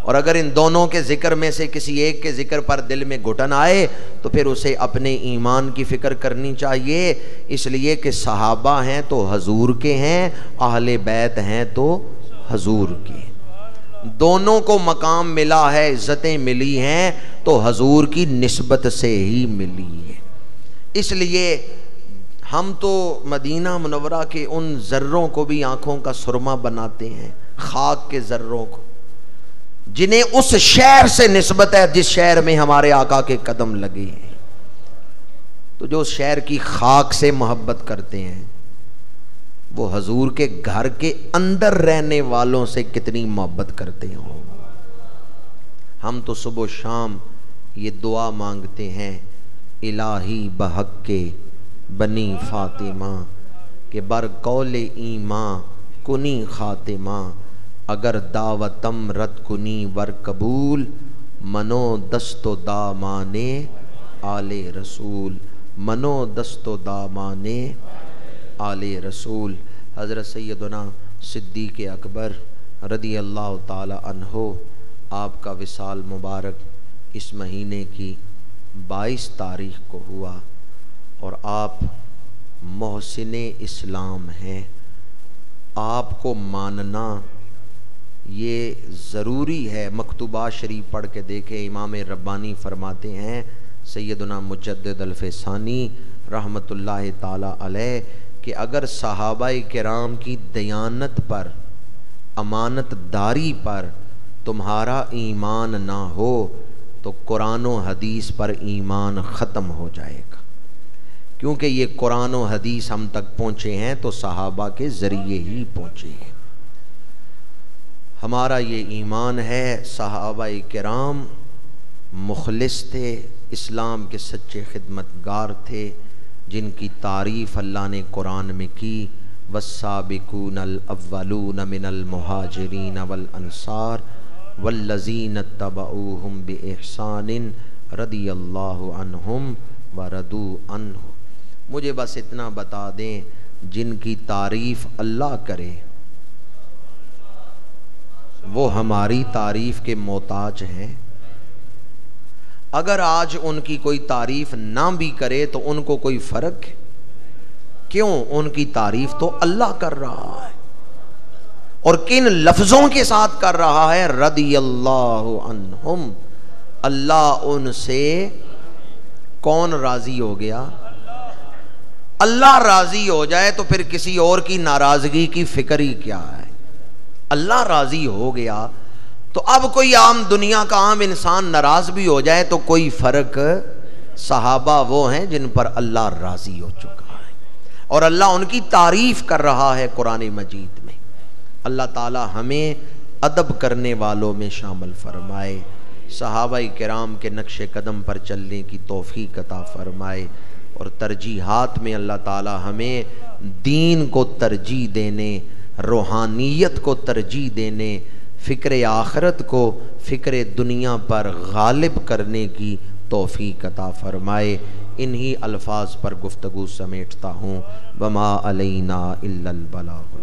اور اگر ان دونوں کے ذکر میں سے کسی ایک کے ذکر پر دل میں گھٹن آئے تو پھر اسے اپنے ایمان کی فکر کرنی چاہیے، اس لیے کہ صحابہ ہیں تو حضور کے ہیں، اہل بیت ہیں تو حضور کے۔ دونوں کو مقام ملا ہے، عزتیں ملی ہیں تو حضور کی نسبت سے ہی ملی ہے۔ اس لیے ہم تو مدینہ منورہ کے ان ذروں کو بھی آنکھوں کا سرما بناتے ہیں، خاک کے ذروں کو، جنہیں اس شہر سے نسبت ہے جس شہر میں ہمارے آقا کے قدم لگے ہیں۔ تو جو اس شہر کی خاک سے محبت کرتے ہیں وہ حضور کے گھر کے اندر رہنے والوں سے کتنی محبت کرتے ہوں۔ ہم تو صبح و شام یہ دعا مانگتے ہیں، الہی بحق کے بنی فاطمہ کہ بر قول ایمان کنی خاتمہ، اگر دعوتم رد کنی ور قبول، منو دست و دامانے آل رسول، منو دست و دامانے آل رسول۔ حضرت سیدنا صدیق اکبر رضی اللہ تعالی عنہ، آپ کا وصال مبارک اس مہینے کی 22 تاریخ کو ہوا، اور آپ محسن اسلام ہیں۔ آپ کو ماننا یہ ضروری ہے۔ مکتوبات شریف پڑھ کے دیکھیں، امام ربانی فرماتے ہیں، سیدنا مجدد الفسانی رحمت اللہ تعالی علیہ، کہ اگر صحابہ کرام کی دیانت پر، امانت داری پر تمہارا ایمان نہ ہو تو قرآن و حدیث پر ایمان ختم ہو جائے گا، کیونکہ یہ قرآن و حدیث ہم تک پہنچے ہیں تو صحابہ کے ذریعے ہی پہنچے ہیں۔ ہمارا یہ ایمان ہے، صحابہ کرام مخلص تھے، اسلام کے سچے خدمتگار تھے، جن کی تعریف اللہ نے قرآن میں کی، والسابقون الاولون من المہاجرین والانصار والذین اتبعوہم باحسان رضی اللہ عنہم ورضوا عنہ۔ مجھے بس اتنا بتا دیں، جن کی تعریف اللہ کرے وہ ہماری تعریف کے محتاج ہیں۔ اگر آج ان کی کوئی تعریف نہ بھی کرے تو ان کو کوئی فرق ہے؟ کیوں؟ ان کی تعریف تو اللہ کر رہا ہے، اور کن لفظوں کے ساتھ کر رہا ہے؟ رضی اللہ عنہم، اللہ ان سے کون راضی ہو گیا؟ اللہ راضی ہو جائے تو پھر کسی اور کی ناراضگی کی فکر ہی کیا ہے؟ اللہ راضی ہو گیا تو اب کوئی عام دنیا کا عام انسان ناراض بھی ہو جائے تو کوئی فرق؟ صحابہ وہ ہیں جن پر اللہ راضی ہو چکا ہے، اور اللہ ان کی تعریف کر رہا ہے قرآن مجید میں۔ اللہ تعالی ہمیں ادب کرنے والوں میں شامل فرمائے، صحابہ کرام کے نقش قدم پر چلنے کی توفیق عطا فرمائے، اور ترجیحات میں اللہ تعالی ہمیں دین کو ترجیح دینے، روحانیت کو ترجیح دینے، فکر آخرت کو فکر دنیا پر غالب کرنے کی توفیق عطا فرمائے۔ انہی الفاظ پر گفتگو سمیٹتا ہوں۔ وما علینا الا البلاغ۔